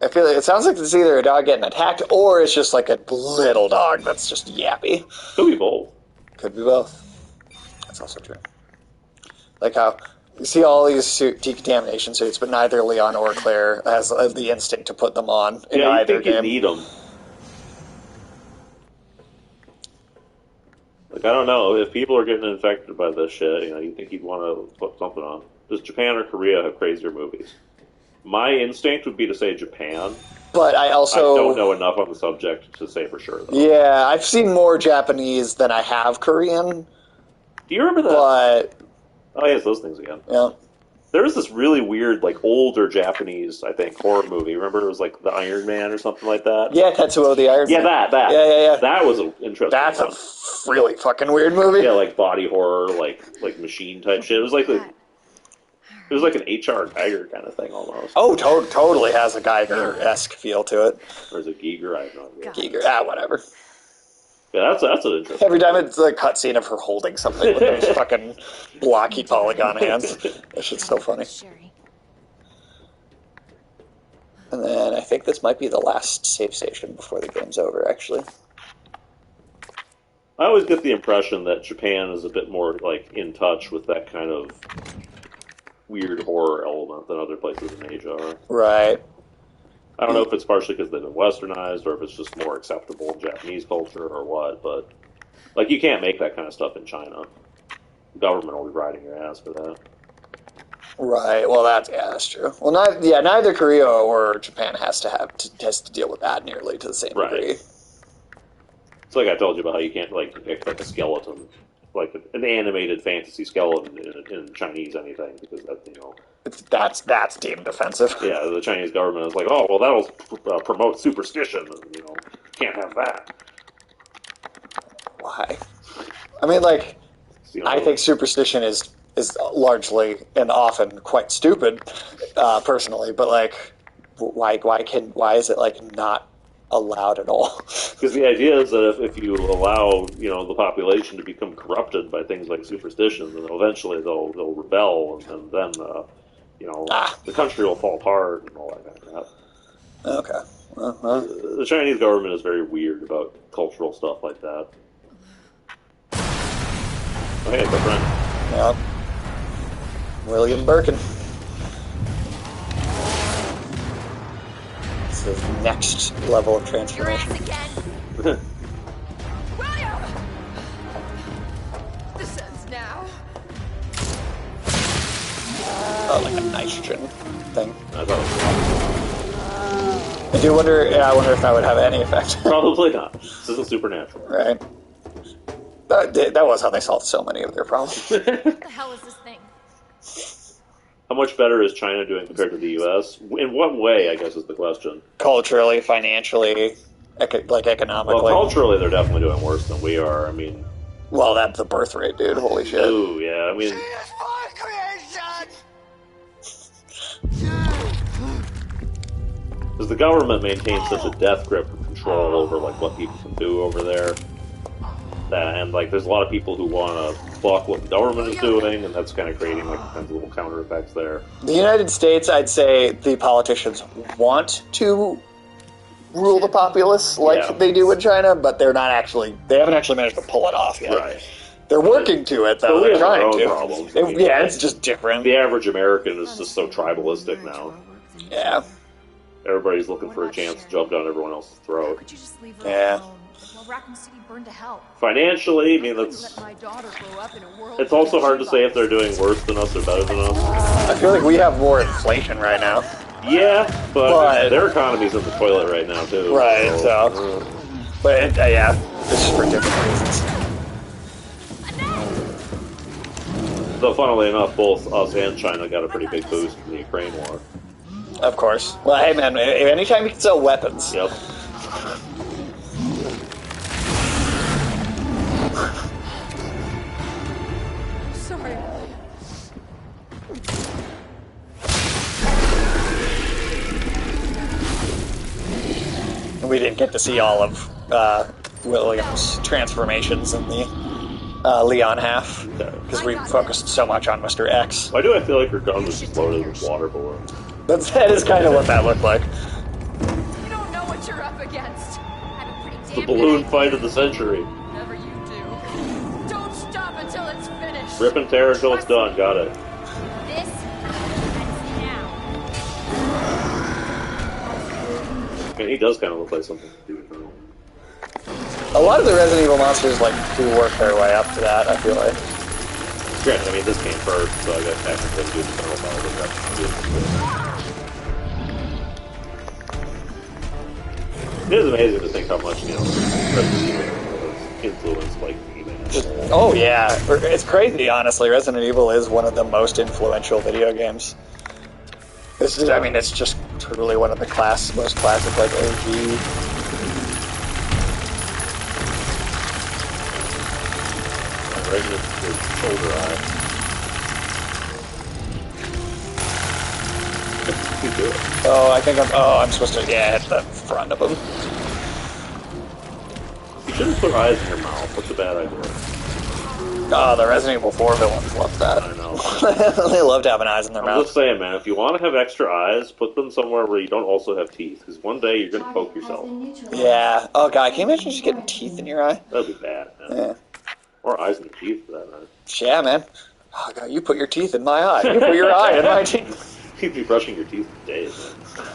I feel like it sounds like it's either a dog getting attacked or it's just like a little dog that's just yappy. Could be both. Could be both. That's also true. Like how you see all these decontamination suits, but neither Leon or Claire has the instinct to put them on in Yeah, you either think you game. need them. Like, I don't know, if people are getting infected by this shit, you know, you think you'd want to put something on. Does Japan or Korea have crazier movies? My instinct would be to say Japan. But I also I don't know enough on the subject to say for sure, though. Yeah, I've seen more Japanese than I have Korean, Do you remember that? but Oh, yes, those things again. yeah. There was this really weird, like, older Japanese, I think, horror movie. Remember, it was like The Iron Man or something like that? Yeah, Tetsuo the Iron Yeah, Man. that. Yeah. That was an interesting That's one. a really fucking weird movie. Yeah, like body horror, like machine type shit. It was like an HR Geiger kind of thing almost. Oh, totally has a Geiger-esque feel to it. Or is it Giger? I have no idea. Giger, whatever. Yeah, that's an interesting. Every time it's a cutscene of her holding something with those fucking blocky polygon hands. That shit's so funny. Sherry. And then I think this might be the last save station before the game's over, actually. I always get the impression that Japan is a bit more like in touch with that kind of weird horror element than other places in Asia are. Right. I don't know if it's partially because they've been westernized or if it's just more acceptable in Japanese culture or what, but like you can't make that kind of stuff in China. The government will be riding your ass for that. Right. Well, that's true. Well, neither Korea or Japan has to deal with that nearly to the same Right. degree. It's like I told you about how you can't like depict like a skeleton, like an animated fantasy skeleton in Chinese anything because that That's deemed offensive. yeah, the Chinese government is like, oh well, that'll promote superstition, and can't have that. Why? I mean, like, I think superstition is largely and often quite stupid, personally. But like, why is it like not allowed at all. Because the idea is that if you allow, the population to become corrupted by things like superstition, then eventually they'll rebel, and then, the country will fall apart and all that kind of crap. Okay. Uh-huh. The Chinese government is very weird about cultural stuff like that. Oh, hey, my friend. Yep. William Birkin. It's the next level of Your transformation. ass again. William! This ends now. Oh, like a nitrogen thing. I thought I do wonder. Yeah, I wonder if that would have any effect. probably not. This isn't supernatural. Right. That was how they solved so many of their problems. What the hell is this thing? How much better is China doing compared to the U.S.? In what way, I guess, is the question. Culturally, financially, economically. Well, culturally, they're definitely doing worse than we are. I mean, Well, that's the birth rate, dude. Holy shit. ooh, yeah. I mean, because the government maintains such a death grip and control over what people can do over there. And there's a lot of people who want to fuck what the government is doing, and that's kind of creating kinds of little counter effects there. The United States, I'd say the politicians want to rule the populace like they do in China, but they haven't actually managed to pull it off yet. Right. They're working to it, though. But we They're have our trying own to. problems. Yeah, it's just different. The average American is just so tribalistic now. Yeah. Everybody's looking for a chance to jump down everyone else's throat. Could you just leave her Yeah. alone? While Raccoon City burned to hell. Financially, I mean, Let my daughter grow up in a world it's also hard to say if they're doing worse than us or better than us. I feel like we have more inflation right now. Yeah, but But- their economy's in the toilet right now, too. Right, so. But, yeah, it's just for different reasons. Though, funnily enough, both us and China got a pretty big boost from the Ukraine war. Of course. Well, hey, man, anytime you can sell weapons. Yep. Sorry. We didn't get to see all of William's transformations in the Leon half because we focused so much on Mr. X. Why do I feel like her gun was just loaded with water balloons? That is kind of what that looked like. You don't know what you're up against. I'm a pretty The damn balloon good fight of the century. idea. Whatever you do, don't stop until it's finished. Rip and tear until it's done. Got it. This ends now. I mean, he does kind of look like something to do with her. A lot of the Resident Evil monsters do work their way up to that, I feel like. Granted, I mean, this came first, so I guess technically do the general model, but that's It is amazing to think how much, Resident Evil was influenced by He-Man. Oh, yeah. It's crazy, honestly. Resident Evil is one of the most influential video games. It's just truly one of the most classic, OG. Right in his shoulder eye. You do it. Oh, I'm supposed to, hit the front of him. You shouldn't put eyes in your mouth. What's a bad idea? Oh, the Resident Evil 4 villains love that. I know. They loved having eyes in their I'm mouth. just saying, man, if you want to have extra eyes, put them somewhere where you don't also have teeth, because one day you're going to poke yourself. Yeah. Oh, God, can you imagine just getting teeth in your eye? That'd be bad, man. Yeah. Or eyes in your teeth, for that matter. Yeah, man. Oh, God, you put your teeth in my eye. You put your eye in my teeth. You'd be brushing your teeth for days, man.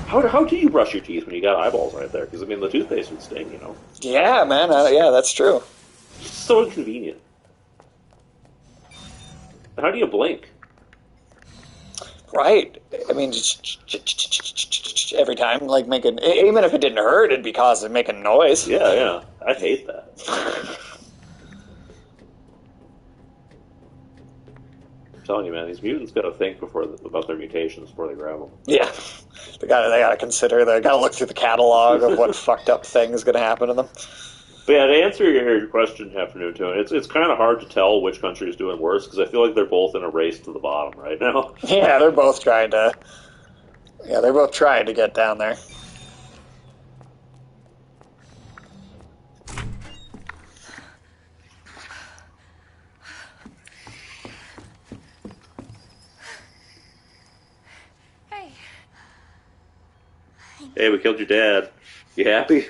How do you brush your teeth when you got eyeballs right there? Because, I mean, the toothpaste would sting, Yeah, man. Yeah, that's true. It's so inconvenient. How do you blink? Right. I mean, every time, even if it didn't hurt, it'd be making noise. Yeah. I'd hate that. I'm telling you, man, these mutants got to think about their mutations before they grab them. Yeah. They gotta consider, they gotta look through the catalog of what fucked up thing is gonna happen to them. But yeah, to answer your question, Afternoon Tune, it's kind of hard to tell which country is doing worse, because I feel like they're both in a race to the bottom right now. Yeah, they're both trying to Yeah, they're both trying to get down there. Hey. Hey, we killed your dad. You happy?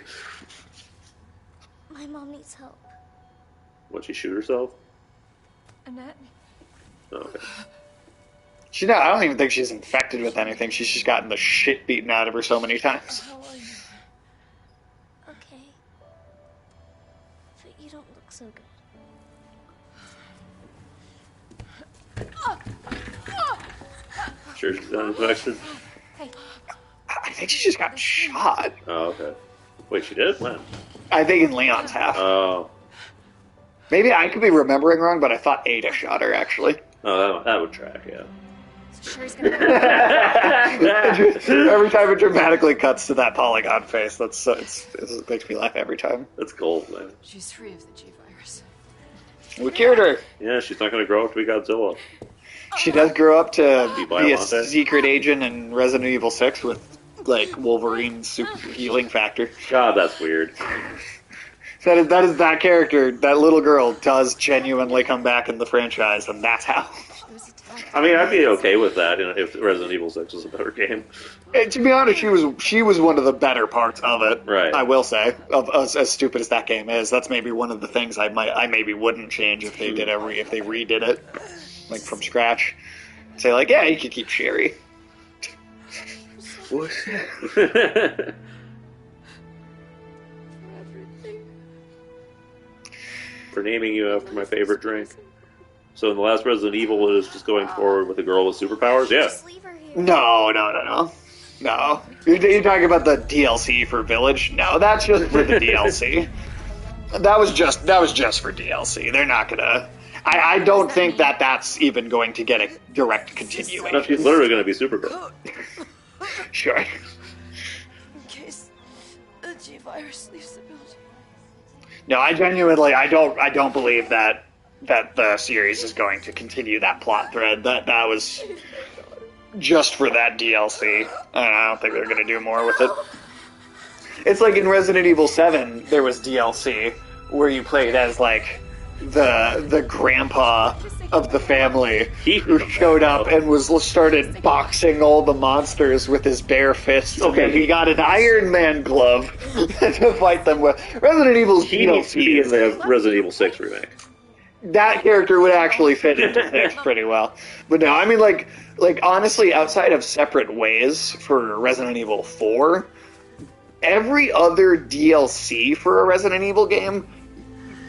My mom needs help. What'd she shoot herself? Annette. Oh, okay. I don't even think she's infected with anything. She's just gotten the shit beaten out of her so many times. How are you? Okay. But you don't look so good. Sure she's not infected? Hey. I think she just got shot. Oh, okay. Wait, she did? When? I think in Leon's half. Oh. Maybe I could be remembering wrong, but I thought Ada shot her, actually. Oh, that would track, yeah. Sure he's gonna. Every time it dramatically cuts to that polygon face, it makes me laugh every time. That's gold, man. She's free of the G virus. We cured her. Yeah, she's not going to grow up to be Godzilla. She does grow up to be a Biolante. secret agent in Resident Evil 6 with, like, Wolverine's super healing factor. God, that's weird. That character, that little girl, does genuinely come back in the franchise, and that's how. I mean, I'd be okay with that if Resident Evil 6 was a better game. And to be honest, she was one of the better parts of it. Right. I will say, as stupid as that game is, that's maybe one of the things I maybe wouldn't change if they if they redid it, like from scratch. Say like, yeah, you could keep Sherry. What? For naming you after my favorite drink. So in the last Resident Evil, it is just going forward with a girl with superpowers? Yeah. Just leave her here. No. No. You're talking about the DLC for Village? No, that's just for the DLC. That was just for DLC. They're not gonna. I don't think that's even going to get a direct continuation. No, she's literally going to be Supergirl. Sure. In case the G virus leaves the building. No, I genuinely I don't believe that the series is going to continue that plot thread. That was just for that DLC. I don't think they're going to do more with it. It's like in Resident Evil 7, there was DLC where you played as like the grandpa of the family who showed up and started boxing all the monsters with his bare fists. Okay, he got an Iron Man glove to fight them with. Resident Evil's He needs to be in the Resident Evil 6 remake. That character would actually fit into 6 pretty well. But no, I mean, like honestly, outside of Separate Ways for Resident Evil 4, every other DLC for a Resident Evil game,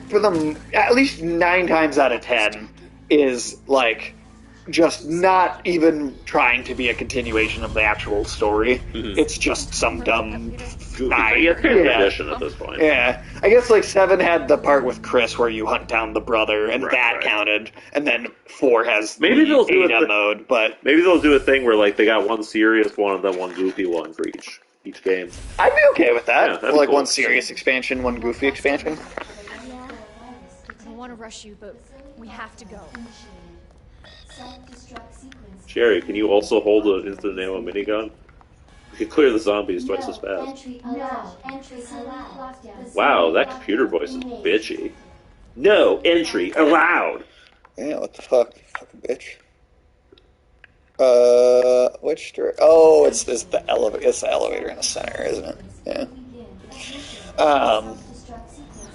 for them, at least 9 times out of 10, is like just not even trying to be a continuation of the actual story. Mm-hmm. It's just some dumb tradition at this point. Yeah, I guess like 7 had the part with Chris where you hunt down the brother, and that counted. And then 4 has maybe they'll do Ada mode, but maybe they'll do a thing where like they got one serious one and then one goofy one for each game. I'd be okay with that. Yeah, like cool. One serious expansion, one goofy expansion. I don't want to rush you, but we have to go. Sherry, can you also hold an instant ammo minigun? You can clear the zombies twice as fast. Wow, that computer voice is bitchy. No entry allowed. Yeah, what the fuck, fucking bitch. Which direction? Oh, it's the elevator. It's the elevator in the center, isn't it? Yeah.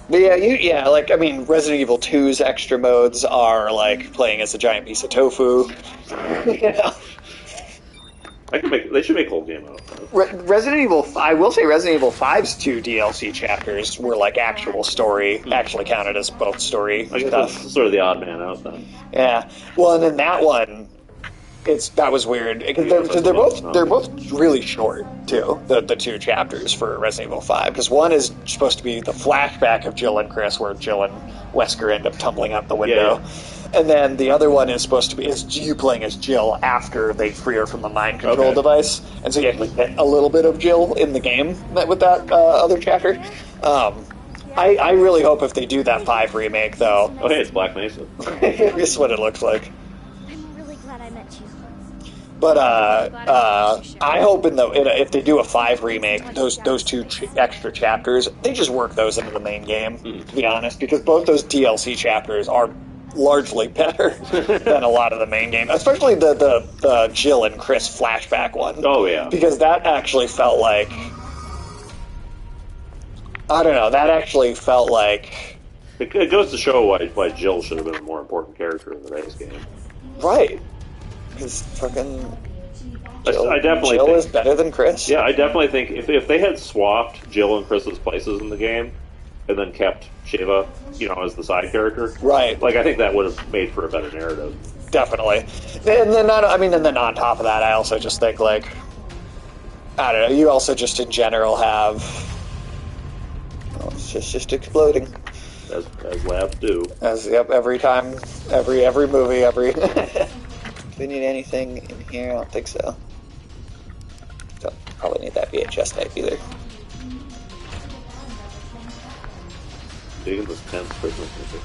But yeah, like, I mean, Resident Evil 2's extra modes are, like, playing as a giant piece of tofu. You know? They should make a whole game out of it. Resident Evil, I will say Resident Evil 5's 2 DLC chapters were, like, actual story, actually counted as both story I guess stuff. that's sort of the odd man out, then. Yeah. Well, and then that one, that was weird. Because they're both really short, too, the 2 chapters for Resident Evil 5. Because one is supposed to be the flashback of Jill and Chris, where Jill and Wesker end up tumbling out the window. Yeah. And then the other one is supposed to be you playing as Jill after they free her from the mind control device. And so you actually get a little bit of Jill in the game with that other chapter. I really hope if they do that 5 remake, though. Oh, hey, it's Black Mesa. This is what it looks like. I'm really glad I met you. But I hope if they do a 5 remake, those two extra chapters, they just work those into the main game. To be honest, because both those DLC chapters are largely better than a lot of the main game, especially the Jill and Chris flashback one. Oh yeah, because that actually felt like, I don't know, that actually felt like it goes to show why Jill should have been a more important character in the base game. right. Because fucking Jill, I definitely Jill think, is better than Chris. Yeah, I definitely think if they had swapped Jill and Chris's places in the game, and then kept Shiva, as the side character, Right. Like I think that would have made for a better narrative. Definitely. And then on top of that, I also just think like, I don't know. You also just in general have, it's just exploding. As labs do. Every time, every movie, every. Do we need anything in here? I don't think so. Don't probably need that VHS tape either. Digging this tense Christmas music.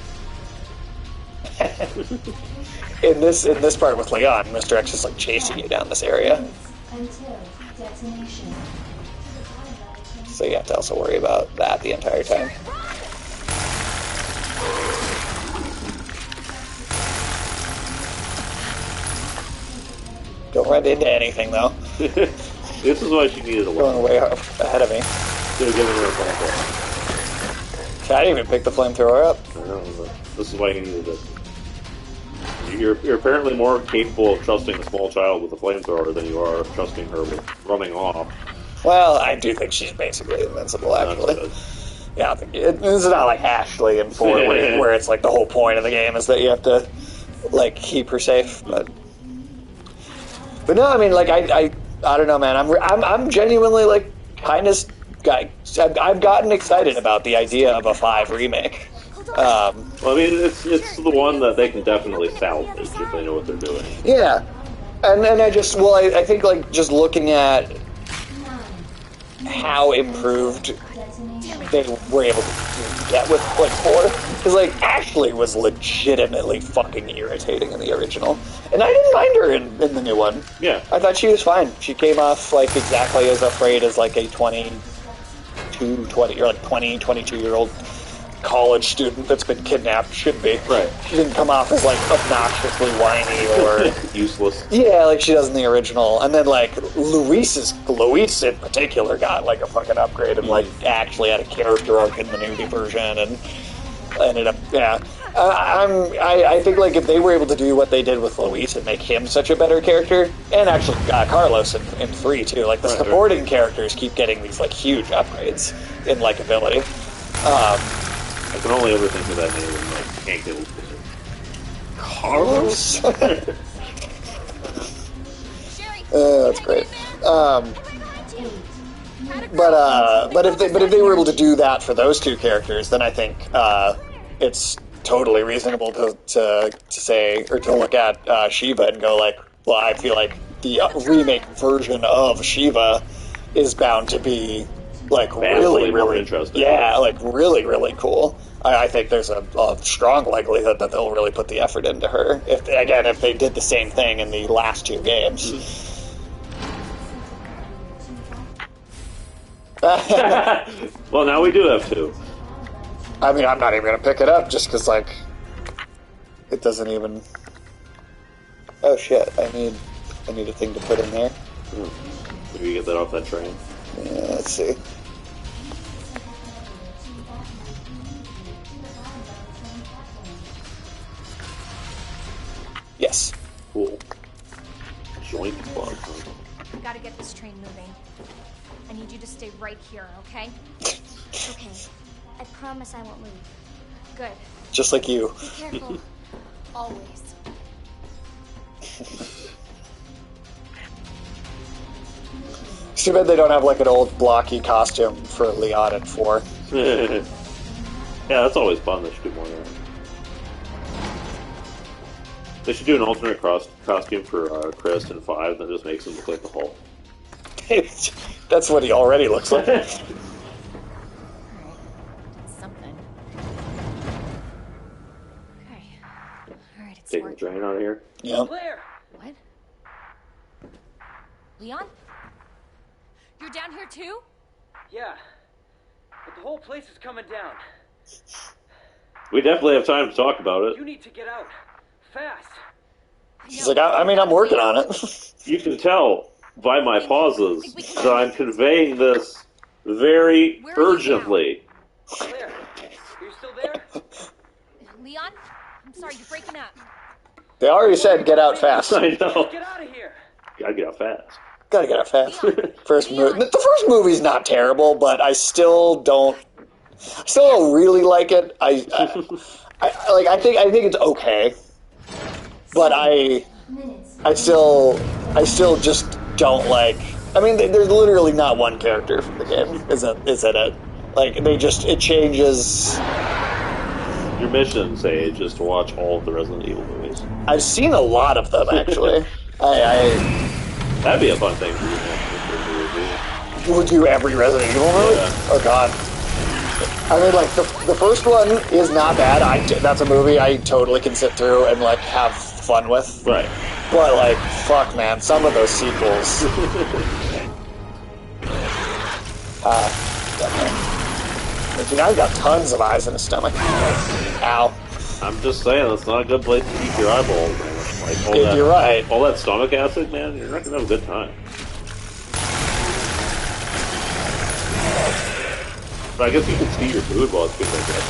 in this part with Leon, Mr. X is like chasing you down this area. Until detonation. So you have to also worry about that the entire time. Don't run into anything though. This is why she needed a Going lot. way ahead of me. Should have given her a flamethrower. I didn't even pick the flamethrower up. I know, but this is why you needed it. You're apparently more capable of trusting a small child with a flamethrower than you are trusting her with running off. Well, I do think she's basically invincible, actually. Yeah, I think it's not like Ashley in 4 where it's like the whole point of the game is that you have to like keep her safe, but no, I mean, like I don't know, man. I'm genuinely like kind of I've gotten excited about the idea of a 5 remake. Well, I mean, it's the one that they can definitely salvage if they know what they're doing. Yeah, and I think like just looking at how improved they were able to get with like 4, because like Ashley was legitimately fucking irritating in the original, and I didn't mind her in the new one. Yeah, I thought she was fine. She came off like exactly as afraid as like a 22 year old college student that's been kidnapped should be. Right. She didn't come off as like obnoxiously whiny or useless. yeah, like she does in the original. And then like Luis in particular got like a fucking upgrade and like actually had a character arc in the new version and ended up I think like if they were able to do what they did with Luis and make him such a better character, and actually Carlos in 3 too, like the supporting characters keep getting these like huge upgrades in likability. I can only ever think of that name and like can't get it. Carlos? That's great. But if they were able to do that for those 2 characters, then I think it's totally reasonable to say or to look at Shiva and go like, well, I feel like the remake version of Shiva is bound to be like really interesting. Yeah, like really cool. I think there's a strong likelihood that they'll really put the effort into her. If they did the same thing in the last 2 games. Well, now we do have 2. I mean, I'm not even gonna pick it up just because like it doesn't even. Oh shit! I need a thing to put in there. Maybe you get that off that train. Yeah, let's see. Yes. Cool. Joint plug. We gotta get this train moving. I need you to stay right here, okay? Okay. I promise I won't move. Good. Just like you. Be careful. Always. It's too bad they don't have like an old blocky costume for Leon and 4. Yeah, that's always fun. They should do more of that. They should do an alternate costume for Chris in 5 that just makes him look like the Hulk. That's what he already looks like. Alright. That's something. Okay. Alright, it's Take the working. drain out of here. Yep. What? Leon? You're down here too? Yeah. But the whole place is coming down. We definitely have time to talk about it. You need to get out. Fast. She's like, I mean, I'm working on it. You can tell by my pauses that I'm conveying this very urgently. Claire, are you still there? Leon? I'm sorry, you're breaking up. They already said get out fast. I know. Get out of here. Gotta get out fast. Gotta get out fast. The first movie's not terrible, but I still don't really like it. I think it's okay, but I still just don't like. I mean, there's literally not one character from the game is in it. Like it changes. Your mission, Sage, is to watch all of the Resident Evil movies. I've seen a lot of them actually. That'd be a fun thing for you. Would do every Resident Evil movie? Yeah. Oh god. I mean, like the first one is not bad. That's a movie I totally can sit through and like have fun with. Right. But like, fuck, man, some of those sequels. I've got tons of eyes in his stomach. Ow. I'm just saying, that's not a good place to keep your eyeballs, man. Like, You're right. All that stomach acid, man, you're not gonna have a good time. But I guess you can see your food while it's being like that.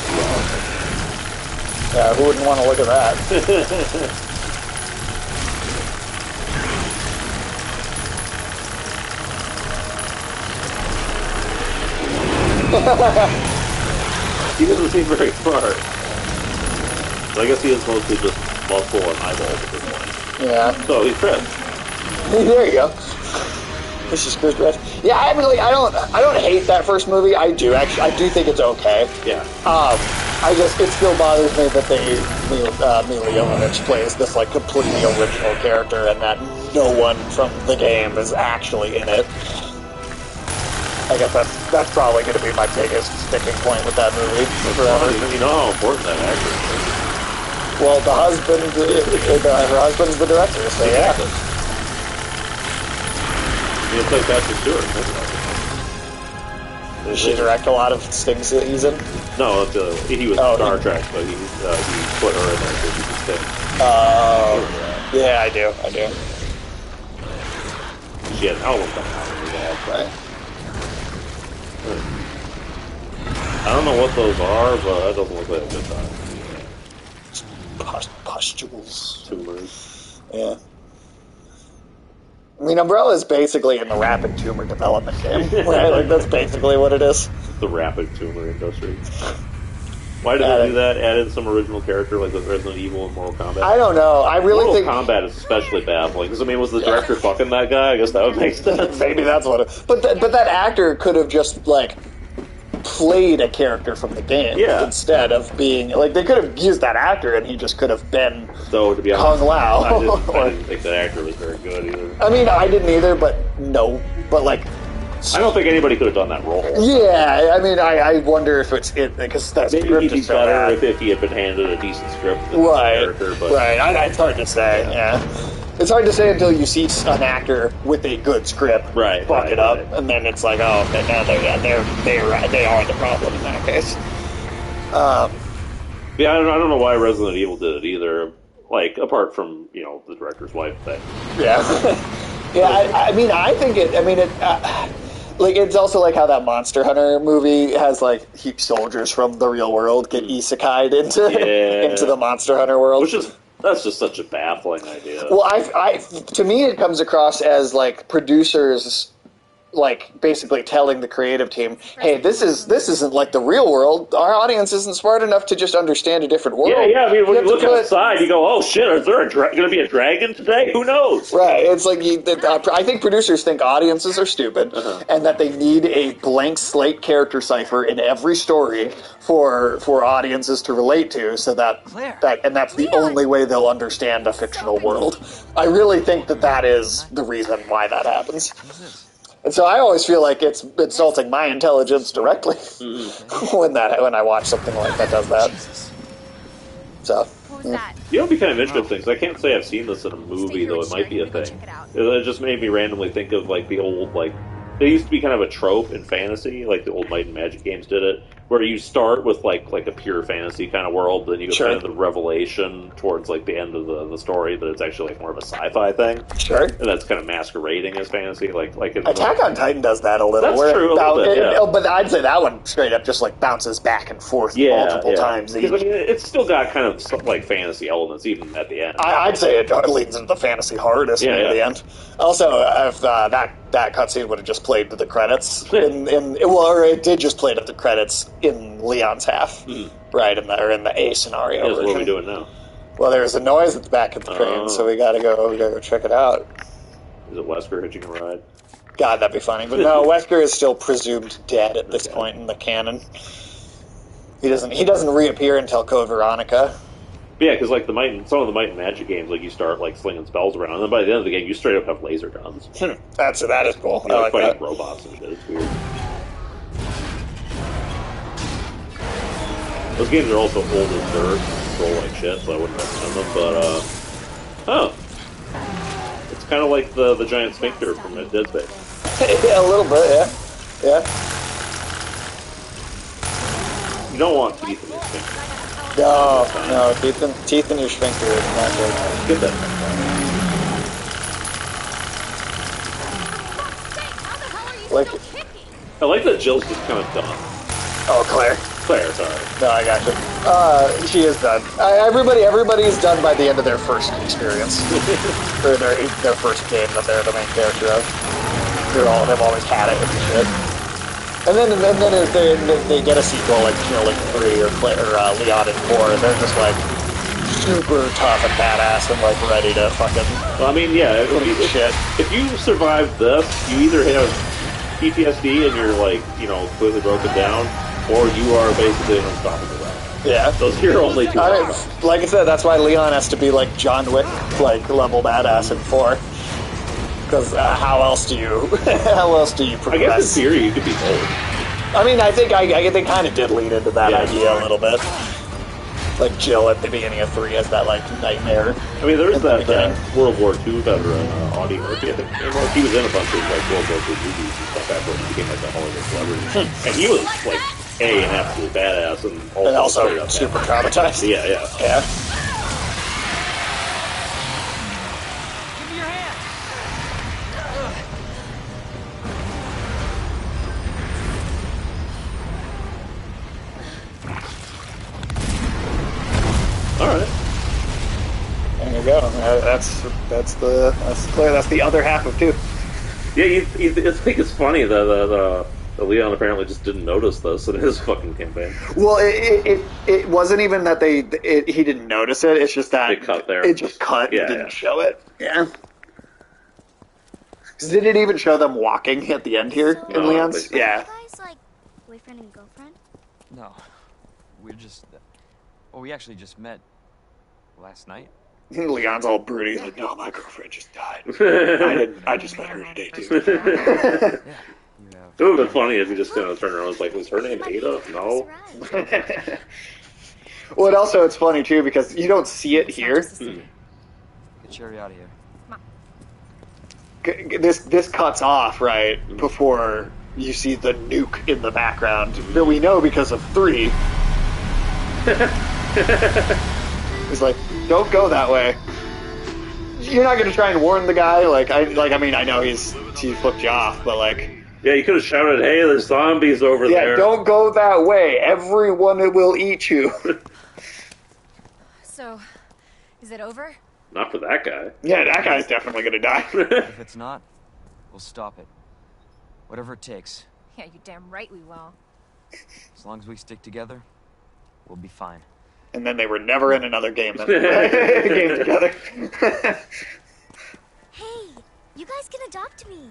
Yeah, who wouldn't want to look at that? He doesn't seem very smart. So I guess he is mostly just muscle and eyeballs at this point. Yeah. So he's Chris. There you go. This is Chris Pratt. Yeah, I mean, like, I don't hate that first movie. I do actually. I do think it's okay. Yeah. It still bothers me that Mila Jovovich plays this like completely original character, and that no one from the game is actually in it. I guess that's probably going to be my biggest sticking point with that movie forever. You know how important that actor is. Well, her husband's the director, so yeah. It's like Patrick Stewart. Does she direct a lot of things that he's in? No, he was in Star Trek, but he put her in there so she could stay. Yeah, I do. She had an album coming out. Right. I don't know what those are, but that doesn't look like a good time. Pustules. Tumors. Yeah. I mean, Umbrella is basically in the rapid tumor development game, right? Like, that's basically what it is. The rapid tumor industry. Why did they do that? Add in some original character like with Resident Evil and Mortal Kombat? I don't know. I really think Mortal Kombat is especially baffling. Because, I mean, was the director fucking that guy? I guess that would make sense. Maybe that's what it... But that actor could have just, like, played a character from the game instead of being... Like, they could have used that actor and he just could have been So, to be honest, Kung Lao. I didn't think that actor was very good either. I mean, I didn't either, but no. But, like... I don't think anybody could have done that role. Yeah, I mean, I wonder if it's it because that Maybe script he'd be is so better bad. if he had been handed a decent script than Right, character. But right. It's hard to say. Yeah, it's hard to say until you see an actor with a good script fuck it up, and then it's like, oh, okay, now they are the problem in that case. Yeah, I don't know why Resident Evil did it either. Like, apart from the director's wife thing. Yeah, yeah. I mean, I think it. I mean, it. Like, it's also like how that Monster Hunter movie has, like, soldiers from the real world get isekai'd into the Monster Hunter world. That's just such a baffling idea. Well, to me, it comes across as, like, producers, like, basically telling the creative team, hey, this isn't like the real world. Our audience isn't smart enough to just understand a different world. Yeah, I mean, when you look outside, you go, oh, shit, is there going to be a dragon today? Who knows? Right, it's like, I think producers think audiences are stupid, and that they need a blank slate character cipher in every story for audiences to relate to, so that's the only way they'll understand a fictional world. I really think that is the reason why that happens. And so I always feel like it's insulting my intelligence directly when I watch something like that does that. So Who's that? You know, it'd be kind of interesting, because I can't say I've seen this in a movie, though it might be a thing. It just made me randomly think of, like, the old, like, there used to be kind of a trope in fantasy, like the old Might and Magic games did it, where you start with, like a pure fantasy kind of world, then you go kind of the revelation towards, like, the end of the story, that it's actually, like, more of a sci-fi thing. Sure. And that's kind of masquerading as fantasy, like in Attack on Titan does that a little. That's true, a little bit, yeah. But I'd say that one straight up just, like, bounces back and forth multiple times. Because, I mean, it's still got kind of, like, fantasy elements, even at the end. I'd say it leans into the fantasy hardest at the end. Also, if that cutscene would have just played to the credits, or it did just play to the credits in Leon's half, right, in the A scenario version. What are we doing now? Well, there's a noise at the back of the train, so we gotta go check it out. Is it Wesker hitching a ride? God, that'd be funny. But no, Wesker is still presumed dead at this point in the canon. He doesn't reappear until Code Veronica. Yeah, because like some of the Might and Magic games, like you start like slinging spells around, and then by the end of the game, you straight up have laser guns. That is cool. You're like fighting that. robots and shit. It's weird. Those games are also old as dirt, roll like shit, so I wouldn't recommend them. But it's kind of like the giant sphincter from Dead Space. Yeah, a little bit, yeah. You don't want teeth in your sphincter. No, teeth in your sphincter is not good. Get that. Like, I like that Jill's just kind of done. Oh, Claire, sorry. No, I got you. She is done. Everybody's done by the end of their first experience, or their first game that they're the main character of. They've always had it and shit. And then if they get a sequel like Link 3 or Leon and 4, and they're just like super tough and badass and like ready to fucking. Well, I mean, yeah. If you survive this, you either have PTSD and you're like completely broken down, or you are basically an unstoppable guy. Yeah, those are your only two options. Like I said, that's why Leon has to be like John Wick, like level badass in 4. Because how else do you progress? I guess in theory you could be bold. I mean, I think they kind of did lean into that idea a little bit. Like Jill at the beginning of 3 has that like nightmare. I mean, there's that World War II veteran, Audie Murphy. I think he was in a bunch of like World War II movies and stuff after he became like a Hollywood celebrity, and he was like an absolute badass and also super traumatized. Yeah. There you go. That's the other half of 2. Yeah, I think it's funny that Leon apparently just didn't notice this in his fucking campaign. Well, it wasn't even that he didn't notice it. It's just that it cut there. It just cut. Yeah, and didn't show it. Yeah. Did it even show them walking at the end here in Leon's? Yeah. Are you guys like boyfriend and girlfriend? No, we're just. We actually just met last night. Leon's all broody. He's like, no, my girlfriend just died. I just met her today too. It would have been funny if you just kind of turned around and was like, was her name Ada? No. Well, also it's funny too because you don't see it here. Get Sherry out of here. This cuts off right before you see the nuke in the background that we know because of 3. It's like, don't go that way. You're not gonna try and warn the guy. I mean, I know he flipped you off, but like. Yeah, you could have shouted, "Hey, there's zombies over there." Yeah, don't go that way. Everyone will eat you. So, is it over? Not for that guy. Yeah, that guy's definitely gonna die. If it's not, we'll stop it. Whatever it takes. Yeah, you damn right we will. As long as we stick together, we'll be fine. And then they were never in another game together. Hey, you guys can adopt me.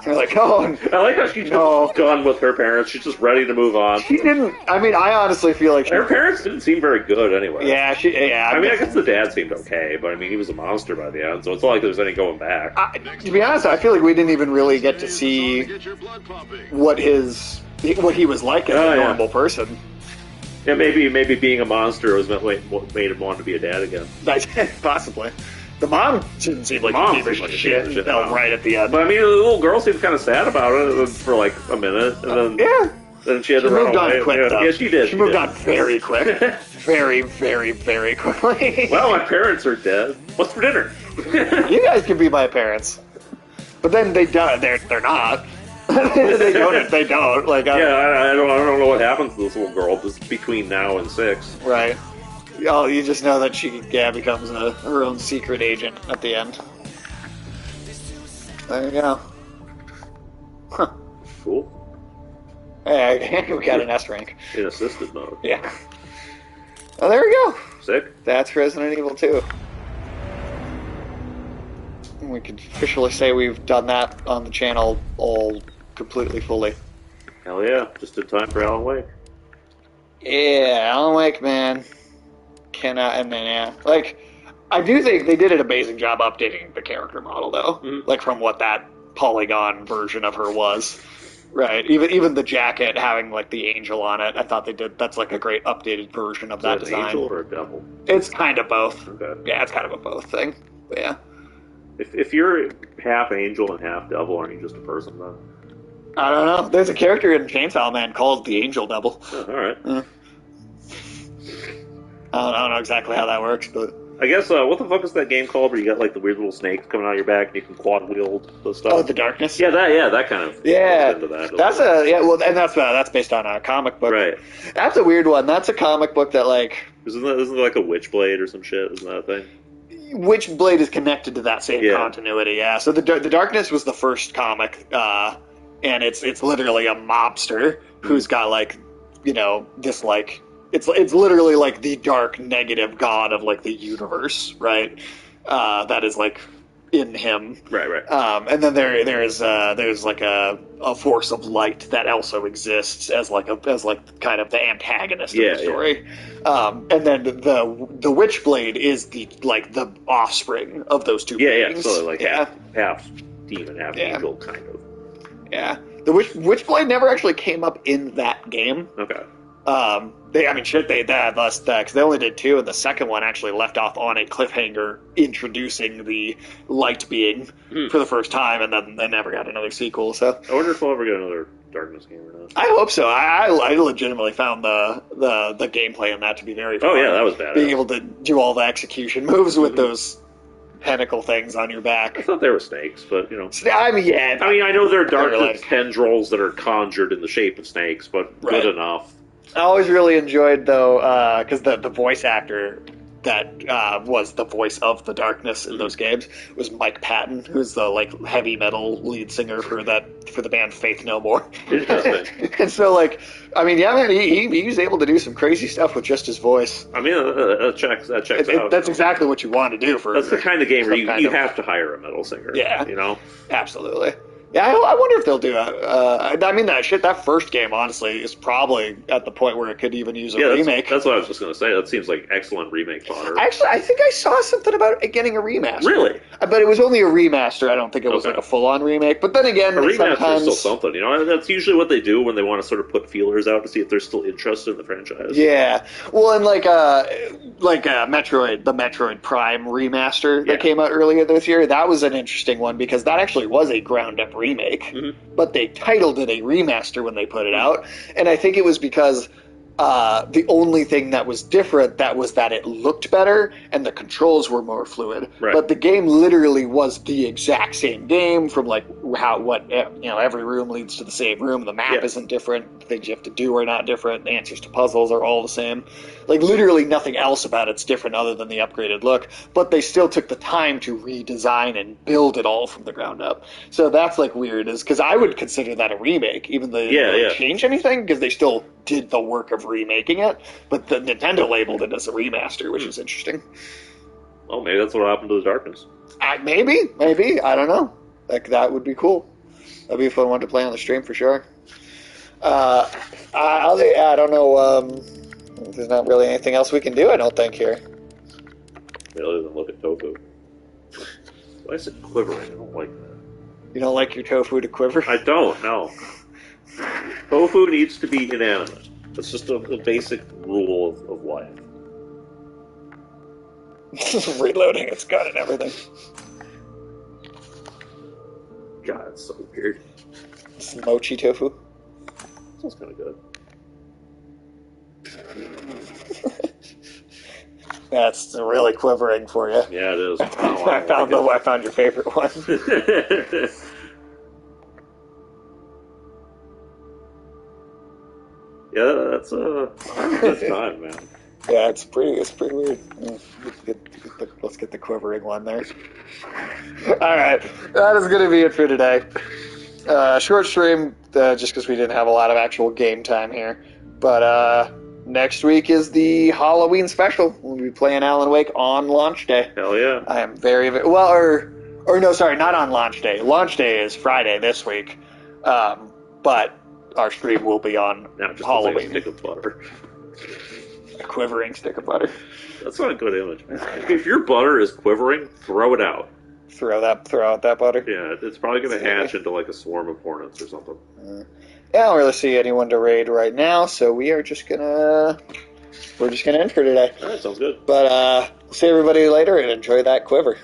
You're like, oh. I like how she's gone with her parents. She's just ready to move on. She didn't. I mean, I honestly feel like her parents didn't seem very good anyway. Yeah, I mean, I guess the dad seemed okay, but I mean, he was a monster by the end, so it's not like there's any going back. To be honest, I feel like we didn't even really get to see what he was like as a normal person. Yeah, maybe being a monster was what made him want to be a dad again. Possibly. The mom didn't seem like Mom he gave a seemed like a shit shit, until no. right at the end. But I mean, the little girl seemed kind of sad about it for like a minute, and then Yeah. then she had She to run moved away. on quick, yeah. though. Yeah, she did. She moved did. on very quick. Very, very, very quickly. Well, my parents are dead. What's for dinner? You guys can be my parents. But then they don't. They're not. They don't. They don't. Like, Yeah, I don't know what happens to this little girl just between now and 6. right. Oh, you just know that she becomes her own secret agent at the end. There you go. Huh. Cool. Hey, we got an S rank. In assisted mode. Yeah. Oh, there we go. Sick. That's Resident Evil 2. We can officially say we've done that on the channel all completely fully. Hell yeah! Just in time for Alan Wake. Yeah, Alan Wake, man. Cannot, and then, yeah. Like, I do think they did an amazing job updating the character model, though. Mhm. Like, from what that polygon version of her was. Right. Even the jacket having, like, the angel on it, I thought they did. That's, like, a great updated version of that Is that design. an angel or a devil? It's kind of both. Okay. Yeah, it's kind of a both thing. But, yeah. If you're half angel and half devil, aren't you just a person then? I don't know. There's a character in Chainsaw Man called the Angel Devil. Oh, all right. I don't know exactly how that works, but I guess what the fuck is that game called where you got like the weird little snakes coming out of your back and you can quad wield the stuff? oh, the Darkness. that kind of Yeah, goes into that. that's well, and that's based on a comic book. Right. That's a weird one. That's a comic book that like Isn't there like a Witchblade or some shit? Isn't that a thing? Witchblade is connected to that same Yeah. continuity. Yeah. So the Darkness was the first comic, and it's literally a mobster who's got like this like. It's literally like the dark negative god of like the universe, right? That is like in him, Right. and then there's like a force of light that also exists as like kind of the antagonist of the story, and then the Witchblade is the offspring of those two beings. So like half demon, half angel, kind of. Yeah, the Witchblade never actually came up in that game. Okay. They because they only did 2, and the second one actually left off on a cliffhanger introducing the light being for the first time, and then they never got another sequel. So I wonder if we'll ever get another Darkness game or not. I hope so. I legitimately found the gameplay in that to be very fun. Oh yeah, that was bad. Being able to do all the execution moves with those pinnacle things on your I back. thought they were snakes, but I mean, yeah. I mean, I know they're dark They're like- tendrils that are conjured in the shape of snakes, but Right. good enough. I always really enjoyed, though, because the voice actor that was the voice of the Darkness in those games was Mike Patton, who's the heavy metal lead singer for the band Faith No More. Interesting. And so, I mean, yeah, man, he was able to do some crazy stuff with just his voice. I mean, that checks out. That's exactly what you want to do for. That's the kind of game where some you kind of- have to hire a metal singer. Yeah. Absolutely. Yeah, I wonder if they'll do that. I mean, that first game, honestly, is probably at the point where it could even use a remake. That's what I was just going to say. That seems like excellent remake fodder. Actually, I think I saw something about it getting a remaster. Really? But it was only a remaster. I don't think it was Okay. a full-on remake. But then again, A remaster sometimes... is still something. That's usually what they do when they want to sort of put feelers out to see if there's still interest in the franchise. Yeah. Well, and Metroid, the Metroid Prime remaster that came out earlier this year, that was an interesting one because that actually was a ground-up remake. But they titled it a remaster when they put it out. And I think it was because the only thing that was different was that it looked better and the controls were more fluid. Right. But the game literally was the exact same game from every room leads to the same room. The map isn't different. The things you have to do are not different. The answers to puzzles are all the same. Literally nothing else about it's different other than the upgraded look. But they still took the time to redesign and build it all from the ground up. So that's weird, is because I would consider that a remake, even though they didn't change anything, because they still did the work of remaking it. But the Nintendo labeled it as a remaster, which is interesting. Well, maybe that's what happened to the Darkness. Maybe. I don't know. That would be cool. That'd be a fun one to play on the stream for sure. I don't know. There's not really anything else we can do, I don't think, here. Other than look at tofu. Why is it quivering? I don't like that. You don't like your tofu to quiver? I don't, no. Tofu needs to be inanimate. It's just a basic rule of life. Reloading its gun and everything. God, it's so weird. Some mochi tofu. Sounds kind of good. That's really quivering for you. Yeah, it is. I found your favorite one. Yeah, that's a good time, man. Yeah, it's pretty weird. Let's get the quivering one there. Alright, that is going to be it for today. Short stream, just because we didn't have a lot of actual game time here. But next week is the Halloween special. We'll be playing Alan Wake on launch day. Hell yeah. I am very well, or no, sorry, not on launch day. Launch day is Friday this week. But our stream will be on Just Halloween. like a stick of butter. A quivering stick of butter. That's not a good image, man. If your butter is quivering, throw it out. Throw out that butter. Yeah, it's probably going to hatch into like a swarm of hornets or something. Yeah, I don't really see anyone to raid right now, so we're just gonna end for today. All right, sounds good. But see everybody later and enjoy that quiver.